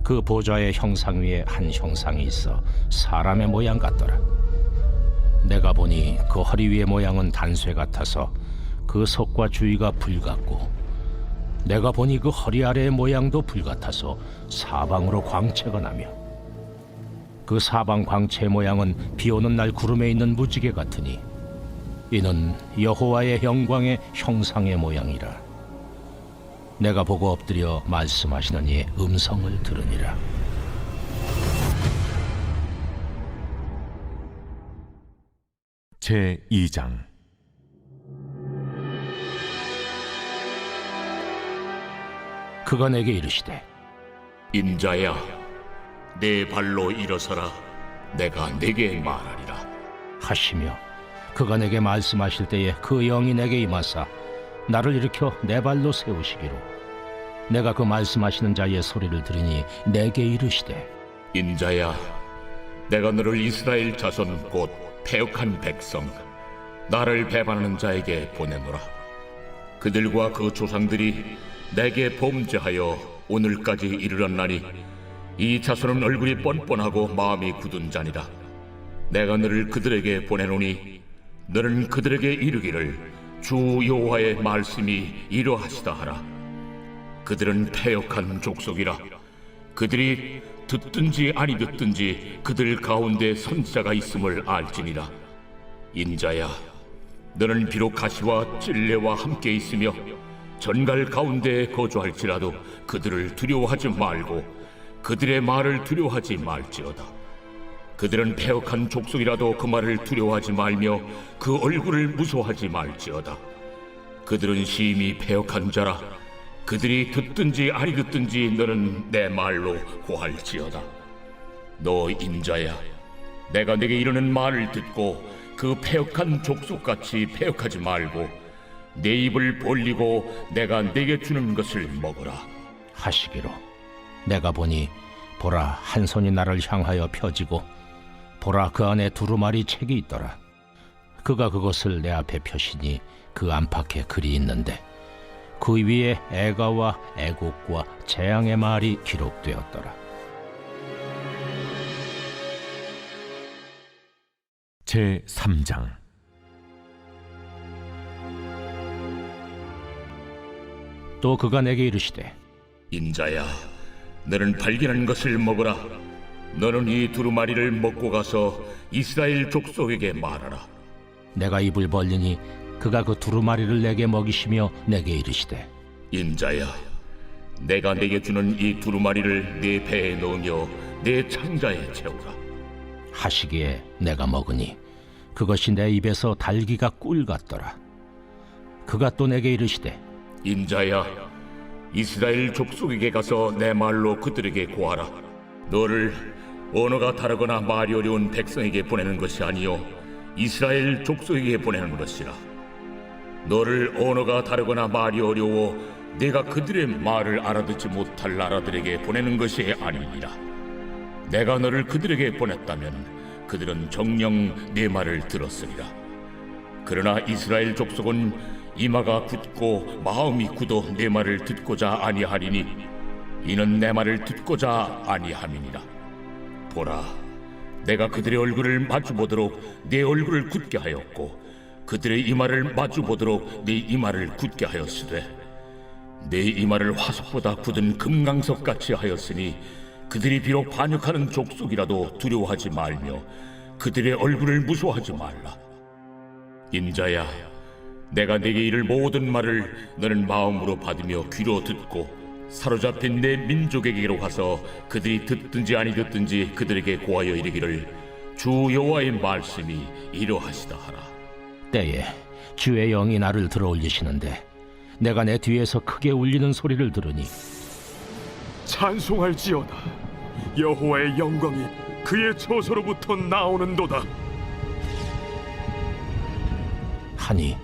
그 보좌의 형상 위에 한 형상이 있어 사람의 모양 같더라. 내가 보니 그 허리 위의 모양은 단쇠 같아서 그 속과 주위가 불 같고 내가 보니 그 허리 아래의 모양도 불 같아서 사방으로 광채가 나며 그 사방 광채의 모양은 비 오는 날 구름에 있는 무지개 같으니 이는 여호와의 영광의 형상의 모양이라. 내가 보고 엎드려 말씀하시는 이의 음성을 들으니라. 제2장. 그가 내게 이르시되 인자야, 내 발로 일어서라. 내가 내게 말하리라 하시며 그가 내게 말씀하실 때에 그 영이 내게 임하사 나를 일으켜 내 발로 세우시기로 내가 그 말씀하시는 자의 소리를 들으니 내게 이르시되 인자야, 내가 너를 이스라엘 자손 곧 패역한 백성, 나를 배반하는 자에게 보내노라. 그들과 그 조상들이 내게 범죄하여 오늘까지 이르렀나니 이 자손은 얼굴이 뻔뻔하고 마음이 굳은 자니라. 내가 너를 그들에게 보내노니 너는 그들에게 이르기를 주 여호와의 말씀이 이러하시다 하라. 그들은 패역한 족속이라. 그들이 듣든지 아니 듣든지 그들 가운데 선지자가 있음을 알지니라. 인자야, 너는 비록 가시와 찔레와 함께 있으며 전갈 가운데 거주할지라도 그들을 두려워하지 말고 그들의 말을 두려워하지 말지어다. 그들은 패역한 족속이라도 그 말을 두려워하지 말며 그 얼굴을 무서워하지 말지어다. 그들은 심히 패역한 자라. 그들이 듣든지 아니 듣든지 너는 내 말로 고할지어다. 너 인자야, 내가 네게 이르는 말을 듣고 그 패역한 족속같이 패역하지 말고 내 입을 벌리고 내가 네게 주는 것을 먹어라 하시기로 내가 보니 보라, 한 손이 나를 향하여 펴지고 보라, 그 안에 두루마리 책이 있더라. 그가 그것을 내 앞에 펴시니 그 안팎에 글이 있는데 그 위에 애가와 애곡과 재앙의 말이 기록되었더라. 제3장. 또 그가 내게 이르시되 인자야, 너는 발견한 것을 먹어라. 너는 이 두루마리를 먹고 가서 이스라엘 족속에게 말하라. 내가 입을 벌리니 그가 그 두루마리를 내게 먹이시며 내게 이르시되 인자야, 내가 네게 주는 이 두루마리를 네 배에 넣으며 네 창자에 채우라 하시기에 내가 먹으니 그것이 내 입에서 달기가 꿀 같더라. 그가 또 내게 이르시되 인자야, 이스라엘 족속에게 가서 내 말로 그들에게 고하라. 너를 언어가 다르거나 말이 어려운 백성에게 보내는 것이 아니요 이스라엘 족속에게 보내는 것이라. 너를 언어가 다르거나 말이 어려워 내가 그들의 말을 알아듣지 못할 나라들에게 보내는 것이 아니니라. 내가 너를 그들에게 보냈다면 그들은 정녕 내 말을 들었으리라. 그러나 이스라엘 족속은 이마가 굳고 마음이 굳어 내 말을 듣고자 아니하리니 이는 내 말을 듣고자 아니함이니라. 보라, 내가 그들의 얼굴을 마주보도록 내 얼굴을 굳게 하였고 그들의 이마를 마주보도록 내 이마를 굳게 하였으되 내 이마를 화석보다 굳은 금강석같이 하였으니 그들이 비록 반역하는 족속이라도 두려워하지 말며 그들의 얼굴을 무서워하지 말라. 인자야, 내가 네게 이를 모든 말을 너는 마음으로 받으며 귀로 듣고 사로잡힌 내 민족에게로 가서 그들이 듣든지 아니 듣든지 그들에게 고하여 이르기를 주 여호와의 말씀이 이러하시다 하라. 때에 주의 영이 나를 들어올리시는데 내가 내 뒤에서 크게 울리는 소리를 들으니 찬송할지어다. 여호와의 영광이 그의 처소로부터 나오는도다. 하니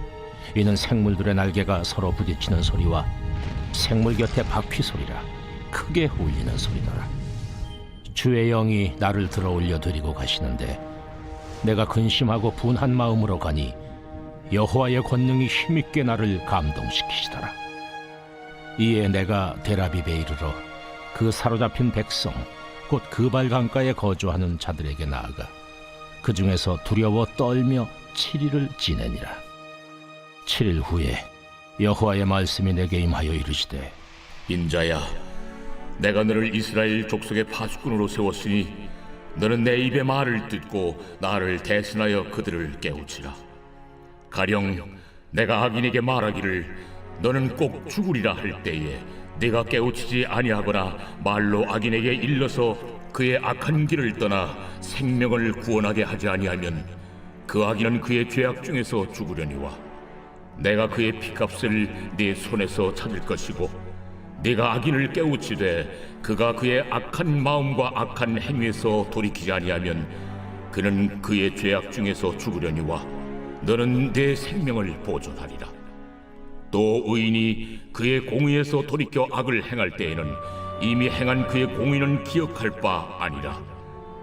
이는 생물들의 날개가 서로 부딪히는 소리와 생물 곁에 바퀴 소리라 크게 울리는 소리더라. 주의 영이 나를 들어올려 드리고 가시는데 내가 근심하고 분한 마음으로 가니 여호와의 권능이 힘있게 나를 감동시키시더라. 이에 내가 데라비베 이르러 그 사로잡힌 백성 곧 그발 강가에 거주하는 자들에게 나아가 그 중에서 두려워 떨며 7일을 지내니라. 7일 후에 여호와의 말씀이 내게 임하여 이르시되 인자야, 내가 너를 이스라엘 족속의 파수꾼으로 세웠으니 너는 내 입의 말을 듣고 나를 대신하여 그들을 깨우치라. 가령 내가 악인에게 말하기를 너는 꼭 죽으리라 할 때에 네가 깨우치지 아니하거나 말로 악인에게 일러서 그의 악한 길을 떠나 생명을 구원하게 하지 아니하면 그 악인은 그의 죄악 중에서 죽으려니와 내가 그의 피값을 네 손에서 찾을 것이고 네가 악인을 깨우치되 그가 그의 악한 마음과 악한 행위에서 돌이키지 아니하면 그는 그의 죄악 중에서 죽으려니와 너는 내 생명을 보존하리라. 또 의인이 그의 공의에서 돌이켜 악을 행할 때에는 이미 행한 그의 공의는 기억할 바 아니라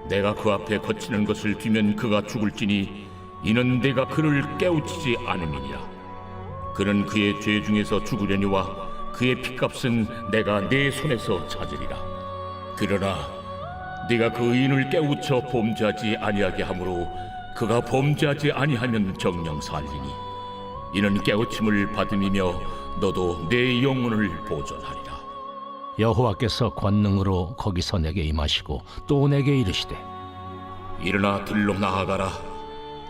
내가 그 앞에 거치는 것을 두면 그가 죽을지니 이는 내가 그를 깨우치지 않음이니라. 그는 그의 죄 중에서 죽으려니와 그의 피값은 내가 내 손에서 찾으리라. 그러나 네가 그 의인을 깨우쳐 범죄하지 아니하게 하므로 그가 범죄하지 아니하면 정녕 살리니 이는 깨우침을 받음이며 너도 내 영혼을 보존하리라. 여호와께서 권능으로 거기서 내게 임하시고 또 내게 이르시되 일어나 들로 나아가라.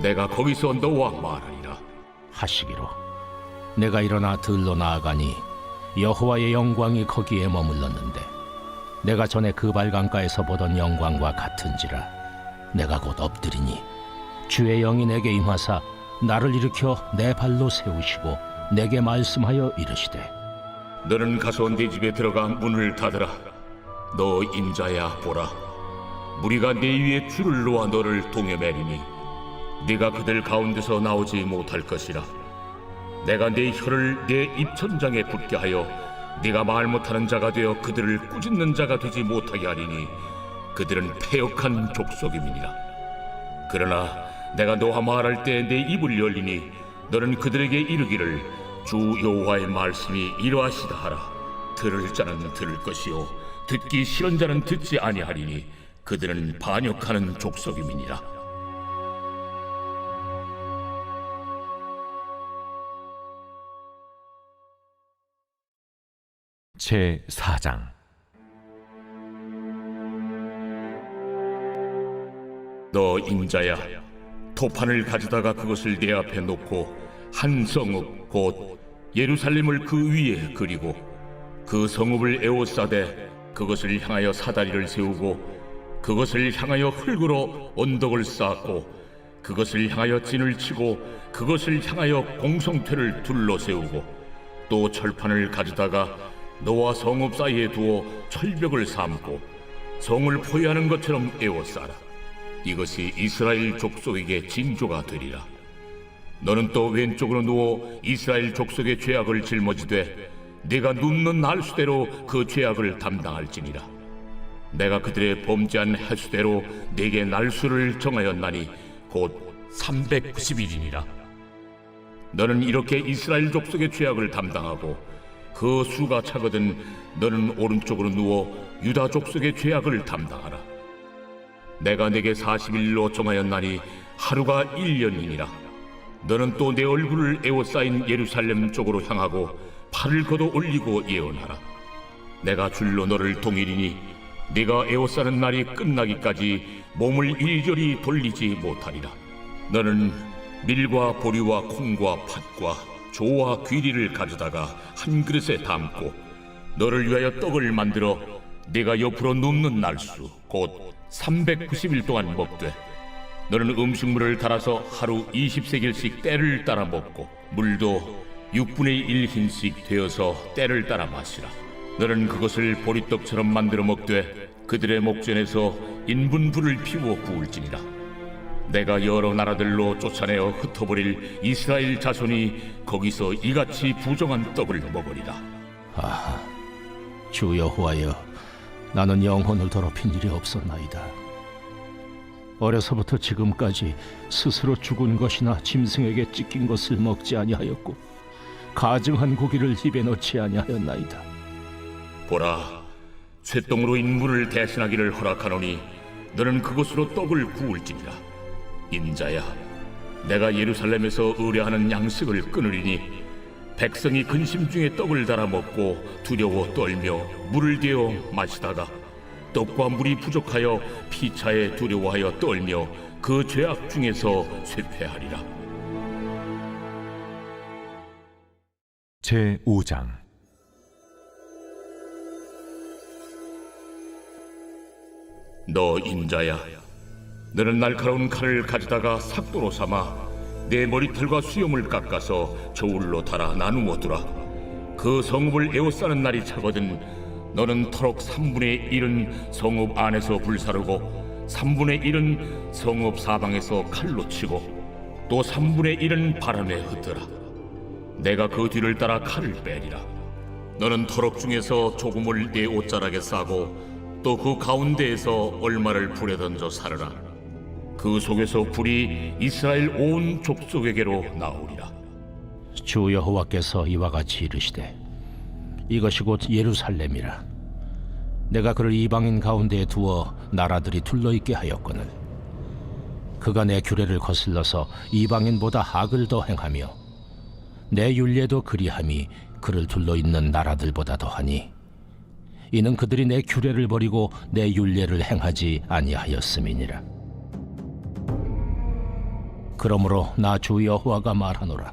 내가 거기서 너와 말하리라 하시기로 내가 일어나 들로 나아가니 여호와의 영광이 거기에 머물렀는데 내가 전에 그발 강가에서 보던 영광과 같은지라 내가 곧 엎드리니 주의 영이 내게 임하사 나를 일으켜 내 발로 세우시고 내게 말씀하여 이르시되 너는 가서 네 집에 들어가 문을 닫으라. 너 인자야, 보라, 무리가 네 위에 줄을 놓아 너를 동여매리니 네가 그들 가운데서 나오지 못할 것이라. 내가 네 혀를 내 입천장에 붙게 하여 네가 말 못하는 자가 되어 그들을 꾸짖는 자가 되지 못하게 하리니 그들은 패역한 족속임이니라. 그러나 내가 너와 말할 때 내 입을 열리니 너는 그들에게 이르기를 주 여호와의 말씀이 이러하시다 하라. 들을 자는 들을 것이요 듣기 싫은 자는 듣지 아니하리니 그들은 반역하는 족속임이니라. 제4장. 너 인자야, 도판을 가져다가 그것을 내 앞에 놓고 한 성읍 곧 예루살렘을 그 위에 그리고 그 성읍을 에워싸되 그것을 향하여 사다리를 세우고 그것을 향하여 흙으로 언덕을 쌓고 그것을 향하여 진을 치고 그것을 향하여 공성퇴를 둘러 세우고 또 철판을 가져다가 너와 성읍 사이에 두어 철벽을 삼고 성을 포위하는 것처럼 에워싸라. 이것이 이스라엘 족속에게 징조가 되리라. 너는 또 왼쪽으로 누워 이스라엘 족속의 죄악을 짊어지되 네가 눕는 날수대로 그 죄악을 담당할지니라. 내가 그들의 범죄한 해수대로 네게 날수를 정하였나니 곧 390일이니라. 너는 이렇게 이스라엘 족속의 죄악을 담당하고 그 수가 차거든 너는 오른쪽으로 누워 유다 족속의 죄악을 담당하라. 내가 네게 40일로 정하였나니 하루가 1년이니라. 너는 또 내 얼굴을 에워싸인 예루살렘 쪽으로 향하고 팔을 걷어 올리고 예언하라. 내가 줄로 너를 동일이니 네가 에워싸는 날이 끝나기까지 몸을 이리저리 돌리지 못하리라. 너는 밀과 보리와 콩과 팥과 조와 귀리를 가져다가 한 그릇에 담고 너를 위하여 떡을 만들어 네가 옆으로 눕는 날수 곧 390일 동안 먹되 너는 음식물을 달아서 하루 20세겔씩 때를 따라 먹고 물도 6분의 1 흰씩 되어서 때를 따라 마시라. 너는 그것을 보리떡처럼 만들어 먹되 그들의 목전에서 인분불을 피워 구울지니라. 내가 여러 나라들로 쫓아내어 흩어버릴 이스라엘 자손이 거기서 이같이 부정한 떡을 먹으리라. 아하, 주 여호와여, 나는 영혼을 더럽힌 일이 없었나이다. 어려서부터 지금까지 스스로 죽은 것이나 짐승에게 찢긴 것을 먹지 아니하였고 가증한 고기를 입에 넣지 아니하였나이다. 보라, 쇠똥으로 인물을 대신하기를 허락하노니 너는 그것으로 떡을 구울지니라. 인자야, 내가 예루살렘에서 의뢰하는 양식을 끊으리니 백성이 근심 중에 떡을 달아 먹고 두려워 떨며 물을 데워 마시다가 떡과 물이 부족하여 피차에 두려워하여 떨며 그 죄악 중에서 쇠퇴하리라. 제5장 너 인자야, 너는 날카로운 칼을 가져다가 삭도로 삼아 내 머리털과 수염을 깎아서 저울로 달아 나누어 두라. 그 성읍을 에워싸는 날이 차거든 너는 터럭 3분의 1은 성읍 안에서 불사르고 3분의 1은 성읍 사방에서 칼로 치고 또 3분의 1은 바람에 흩어라. 내가 그 뒤를 따라 칼을 빼리라. 너는 터럭 중에서 조금을 내 옷자락에 싸고 또 그 가운데에서 얼마를 불에 던져 사르라. 그 속에서 불이 이스라엘 온 족속에게로 나오리라. 주 여호와께서 이와 같이 이르시되 이것이 곧 예루살렘이라. 내가 그를 이방인 가운데에 두어 나라들이 둘러있게 하였거늘 그가 내 규례를 거슬러서 이방인보다 악을 더 행하며 내 율례도 그리함이 그를 둘러있는 나라들보다 더하니 이는 그들이 내 규례를 버리고 내 율례를 행하지 아니하였음이니라. 그러므로 나 주 여호와가 말하노라.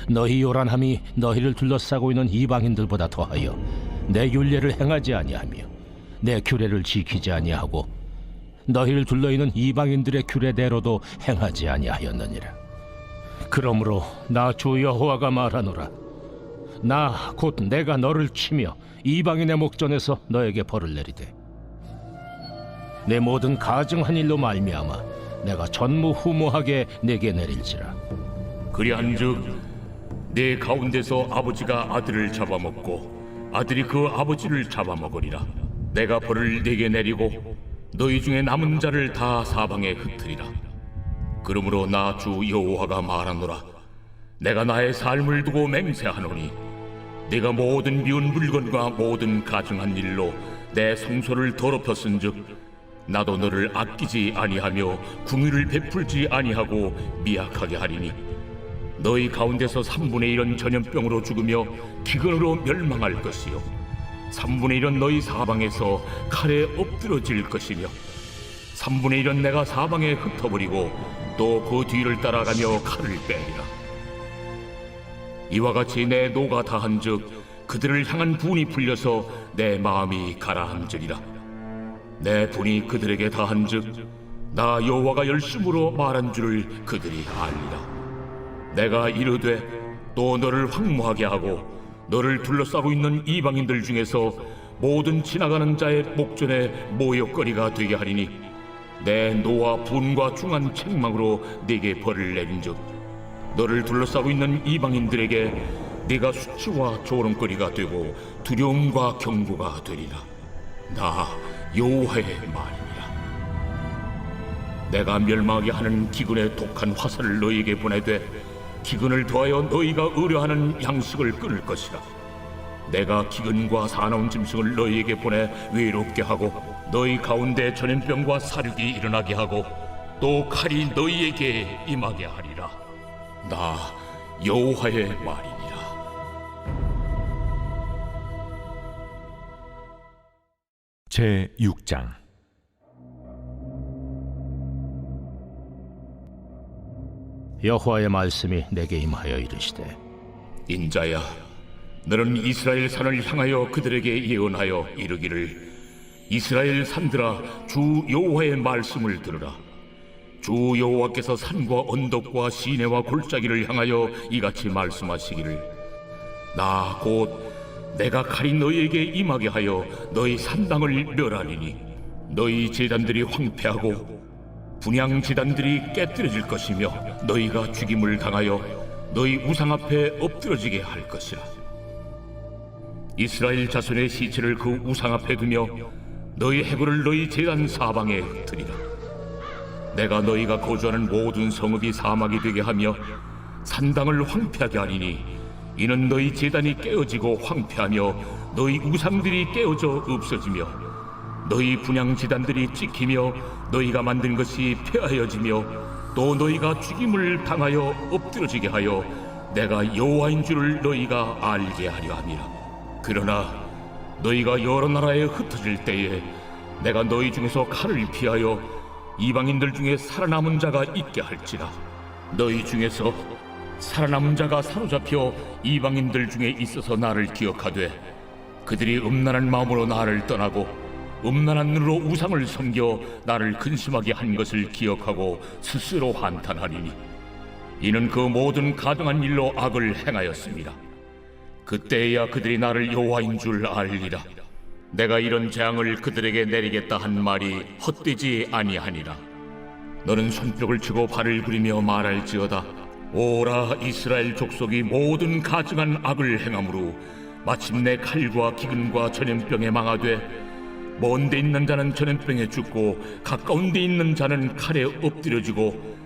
너희 요란함이 너희를 둘러싸고 있는 이방인들보다 더하여 내 율례를 행하지 아니하며 내 규례를 지키지 아니하고 너희를 둘러있는 이방인들의 규례대로도 행하지 아니하였느니라. 그러므로 나 주 여호와가 말하노라. 나 곧 내가 너를 치며 이방인의 목전에서 너에게 벌을 내리되 내 모든 가증한 일로 말미암아 내가 전무후무하게 내게 내릴지라. 그리한즉 내 가운데서 아버지가 아들을 잡아먹고 아들이 그 아버지를 잡아먹으리라. 내가 벌을 네게 내리고 너희 중에 남은 자를 다 사방에 흩으리라. 그러므로 나 주 여호와가 말하노라. 내가 나의 삶을 두고 맹세하노니 네가 모든 미운 물건과 모든 가증한 일로 내 성소를 더럽혔은즉 나도 너를 아끼지 아니하며 궁유를 베풀지 아니하고 미약하게 하리니 너희 가운데서 3분의 1은 전염병으로 죽으며 기근으로 멸망할 것이요 3분의 1은 너희 사방에서 칼에 엎드러질 것이며 3분의 1은 내가 사방에 흩어버리고 또 그 뒤를 따라가며 칼을 빼리라. 이와 같이 내 노가 다한즉 그들을 향한 분이 풀려서 내 마음이 가라앉으리라. 내 분이 그들에게 다한즉 나 여호와가 열심으로 말한 줄을 그들이 알리라. 내가 이르되 또 너를 황무하게 하고 너를 둘러싸고 있는 이방인들 중에서 모든 지나가는 자의 목전에 모욕거리가 되게 하리니 내 노와 분과 중한 책망으로 네게 벌을 내린즉 너를 둘러싸고 있는 이방인들에게 네가 수치와 조롱거리가 되고 두려움과 경고가 되리라. 나 여호와의 말이니라. 내가 멸망하게 하는 기근의 독한 화살을 너희에게 보내되 기근을 더하여 너희가 의뢰하는 양식을 끊을 것이라. 내가 기근과 사나운 짐승을 너희에게 보내 외롭게 하고 너희 가운데 전염병과 사륙이 일어나게 하고 또 칼이 너희에게 임하게 하리라. 나 여호와의 말이니라. 제6장. 여호와의 말씀이 내게 임하여 이르시되 인자야, 너는 이스라엘 산을 향하여 그들에게 예언하여 이르기를, 이스라엘 산들아, 주 여호와의 말씀을 들으라. 주 여호와께서 산과 언덕과 시내와 골짜기를 향하여 이같이 말씀하시기를, 나 곧 내가 칼이 너희에게 임하게 하여 너희 산당을 멸하리니 너희 제단들이 황폐하고 분향 제단들이 깨뜨려질 것이며 너희가 죽임을 당하여 너희 우상 앞에 엎드러지게 할 것이라. 이스라엘 자손의 시체를 그 우상 앞에 두며 너희 해골을 너희 제단 사방에 흩으리라. 내가 너희가 거주하는 모든 성읍이 사막이 되게 하며 산당을 황폐하게 하리니 이는 너희 제단이 깨어지고 황폐하며 너희 우상들이 깨어져 없어지며 너희 분향 제단들이 찍히며 너희가 만든 것이 폐하여지며 또 너희가 죽임을 당하여 엎드러지게 하여 내가 여호와인 줄을 너희가 알게 하려 함이라. 그러나 너희가 여러 나라에 흩어질 때에 내가 너희 중에서 칼을 피하여 이방인들 중에 살아남은 자가 있게 할지라. 너희 중에서 살아남은 자가 사로잡혀 이방인들 중에 있어서 나를 기억하되 그들이 음란한 마음으로 나를 떠나고 음란한 눈으로 우상을 섬겨 나를 근심하게 한 것을 기억하고 스스로 한탄하리니 이는 그 모든 가증한 일로 악을 행하였습니다. 그때야 그들이 나를 여호와인 줄 알리라. 내가 이런 재앙을 그들에게 내리겠다 한 말이 헛되지 아니하니라. 너는 손뼉을 치고 발을 구리며 말할지어다. 오라, 이스라엘 족속이 모든 가증한 악을 행함으로 마침내 칼과 기근과 전염병에 망하되 먼 데 있는 자는 전염병에 죽고 가까운 데 있는 자는 칼에 엎드려지고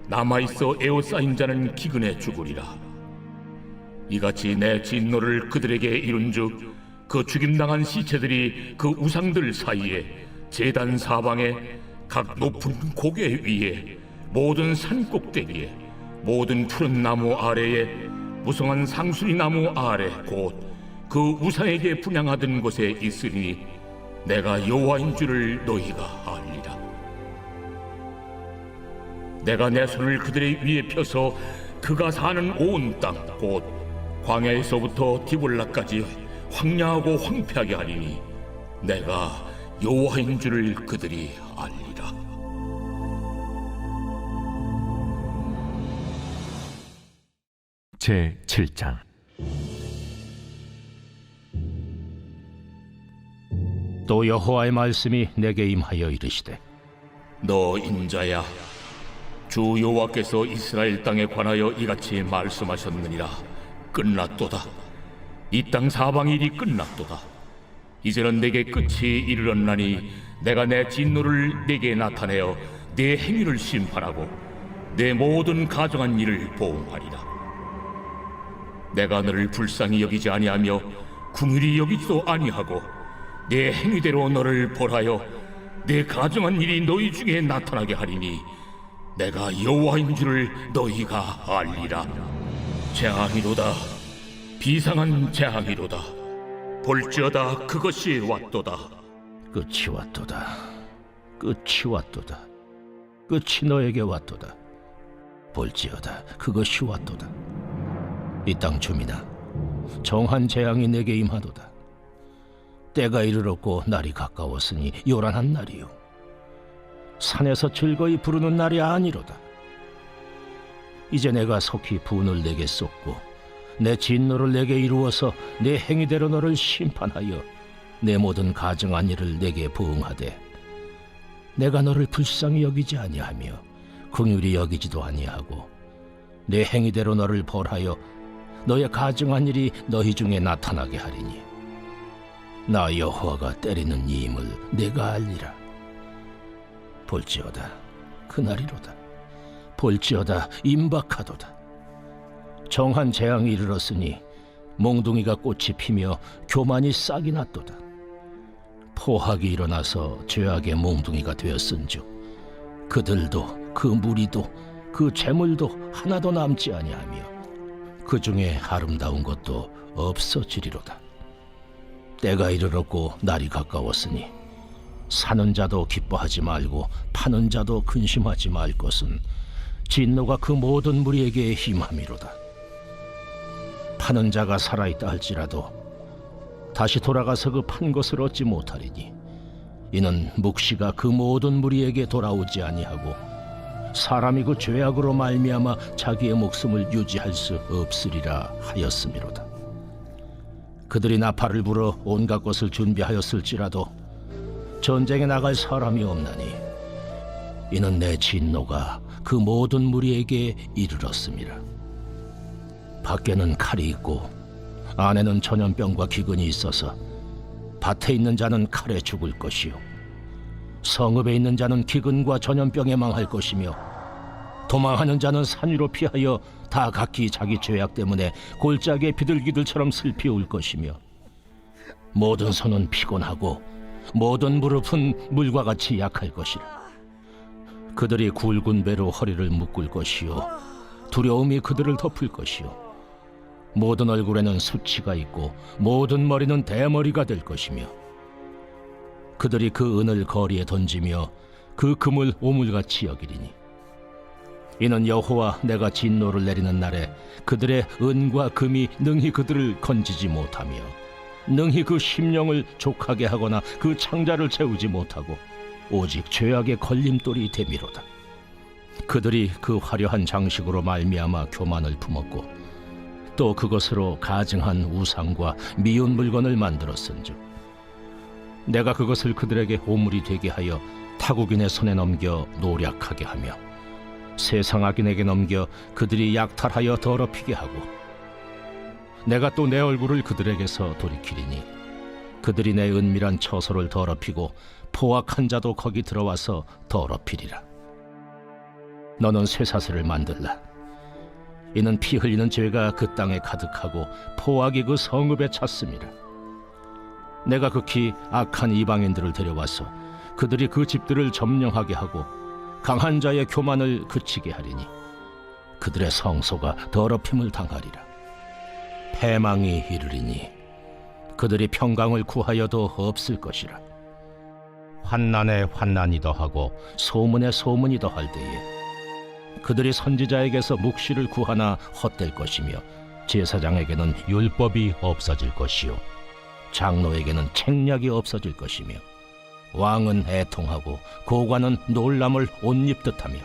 남아있어 에워싸인 자는 기근에 죽으리라. 이같이 내 진노를 그들에게 이룬즉 그 죽임당한 시체들이 그 우상들 사이에 제단 사방에 각 높은 고개 위에 모든 산 꼭대기에 모든 푸른 나무 아래에 무성한 상수리 나무 아래 곧 그 우상에게 분향하던 곳에 있으리니 내가 여호와인 줄을 너희가 알리라. 내가 내 손을 그들의 위에 펴서 그가 사는 온 땅 곧 광야에서부터 디볼라까지 황량하고 황폐하게 하리니 내가 여호와인 줄을 그들이 알리라. 제7장. 또 여호와의 말씀이 내게 임하여 이르시되 너 인자야, 주 여호와께서 이스라엘 땅에 관하여 이같이 말씀하셨느니라. 끝났도다. 이 땅 사방 일이 끝났도다. 이제는 내게 끝이 이르렀나니 내가 내 진노를 내게 나타내어 내 행위를 심판하고 내 모든 가정한 일을 보응하리라. 내가 너를 불쌍히 여기지 아니하며 긍휼히 여기지도 아니하고 내 행위대로 너를 벌하여 내 가정한 일이 너희 중에 나타나게 하리니 내가 여호와인 줄을 너희가 알리라. 재앙이로다. 비상한 재앙이로다. 볼지어다. 그것이 왔도다. 끝이 왔도다. 끝이 왔도다. 끝이 너에게 왔도다. 볼지어다. 그것이 왔도다. 이 땅 주민아, 정한 재앙이 내게 임하도다. 때가 이르렀고 날이 가까웠으니 요란한 날이요 산에서 즐거이 부르는 날이 아니로다. 이제 내가 속히 분을 내게 쏟고 내 진노를 내게 이루어서 내 행위대로 너를 심판하여 내 모든 가증한 일을 내게 부응하되 내가 너를 불쌍히 여기지 아니하며 긍휼히 여기지도 아니하고 내 행위대로 너를 벌하여 너의 가증한 일이 너희 중에 나타나게 하리니 나 여호와가 때리는 이임을 내가 알리라. 볼지어다. 그날이로다. 볼지어다. 임박하도다. 정한 재앙이 이르렀으니 몽둥이가 꽃이 피며 교만이 싹이 났도다. 포악이 일어나서 죄악의 몽둥이가 되었은즉 그들도 그 무리도 그 재물도 하나도 남지 아니하며 그 중에 아름다운 것도 없어지리로다. 때가 이르렀고 날이 가까웠으니 사는 자도 기뻐하지 말고 파는 자도 근심하지 말 것은 진노가 그 모든 무리에게 임함이로다. 파는 자가 살아있다 할지라도 다시 돌아가서 그 판 것을 얻지 못하리니 이는 묵시가 그 모든 무리에게 돌아오지 아니하고 사람이 그 죄악으로 말미암아 자기의 목숨을 유지할 수 없으리라 하였음이로다. 그들이 나팔을 불어 온갖 것을 준비하였을지라도 전쟁에 나갈 사람이 없나니 이는 내 진노가 그 모든 무리에게 이르렀음이라. 밖에는 칼이 있고 안에는 전염병과 기근이 있어서 밭에 있는 자는 칼에 죽을 것이요 성읍에 있는 자는 기근과 전염병에 망할 것이며 도망하는 자는 산 위로 피하여 다 각기 자기 죄악 때문에 골짜기에 비둘기들처럼 슬피 울 것이며 모든 손은 피곤하고 모든 무릎은 물과 같이 약할 것이라. 그들이 굵은 배로 허리를 묶을 것이요 두려움이 그들을 덮을 것이요 모든 얼굴에는 수치가 있고 모든 머리는 대머리가 될 것이며 그들이 그 은을 거리에 던지며 그 금을 오물같이 여기리니 이는 여호와 내가 진노를 내리는 날에 그들의 은과 금이 능히 그들을 건지지 못하며 능히 그 심령을 족하게 하거나 그 창자를 채우지 못하고 오직 죄악의 걸림돌이 되미로다. 그들이 그 화려한 장식으로 말미암아 교만을 품었고 또 그것으로 가증한 우상과 미운 물건을 만들었은즉 내가 그것을 그들에게 오물이 되게 하여 타국인의 손에 넘겨 노략하게 하며 세상 악인에게 넘겨 그들이 약탈하여 더럽히게 하고 내가 또 내 얼굴을 그들에게서 돌이키리니 그들이 내 은밀한 처소를 더럽히고 포악한 자도 거기 들어와서 더럽히리라. 너는 쇠사슬을 만들라. 이는 피 흘리는 죄가 그 땅에 가득하고 포악이 그 성읍에 찼음이라. 내가 극히 악한 이방인들을 데려와서 그들이 그 집들을 점령하게 하고 강한 자의 교만을 그치게 하리니 그들의 성소가 더럽힘을 당하리라. 패망이 이르리니 그들이 평강을 구하여도 없을 것이라. 환난에 환난이 더하고 소문에 소문이 더할 때에 그들이 선지자에게서 묵시를 구하나 헛될 것이며 제사장에게는 율법이 없어질 것이요 장로에게는 책략이 없어질 것이며 왕은 애통하고 고관은 놀람을 옷 입듯하며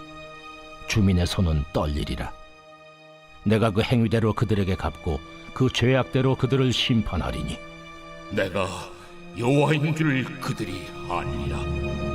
주민의 손은 떨리리라. 내가 그 행위대로 그들에게 갚고 그 죄악대로 그들을 심판하리니 내가 여호와인 줄 그들이 아니라.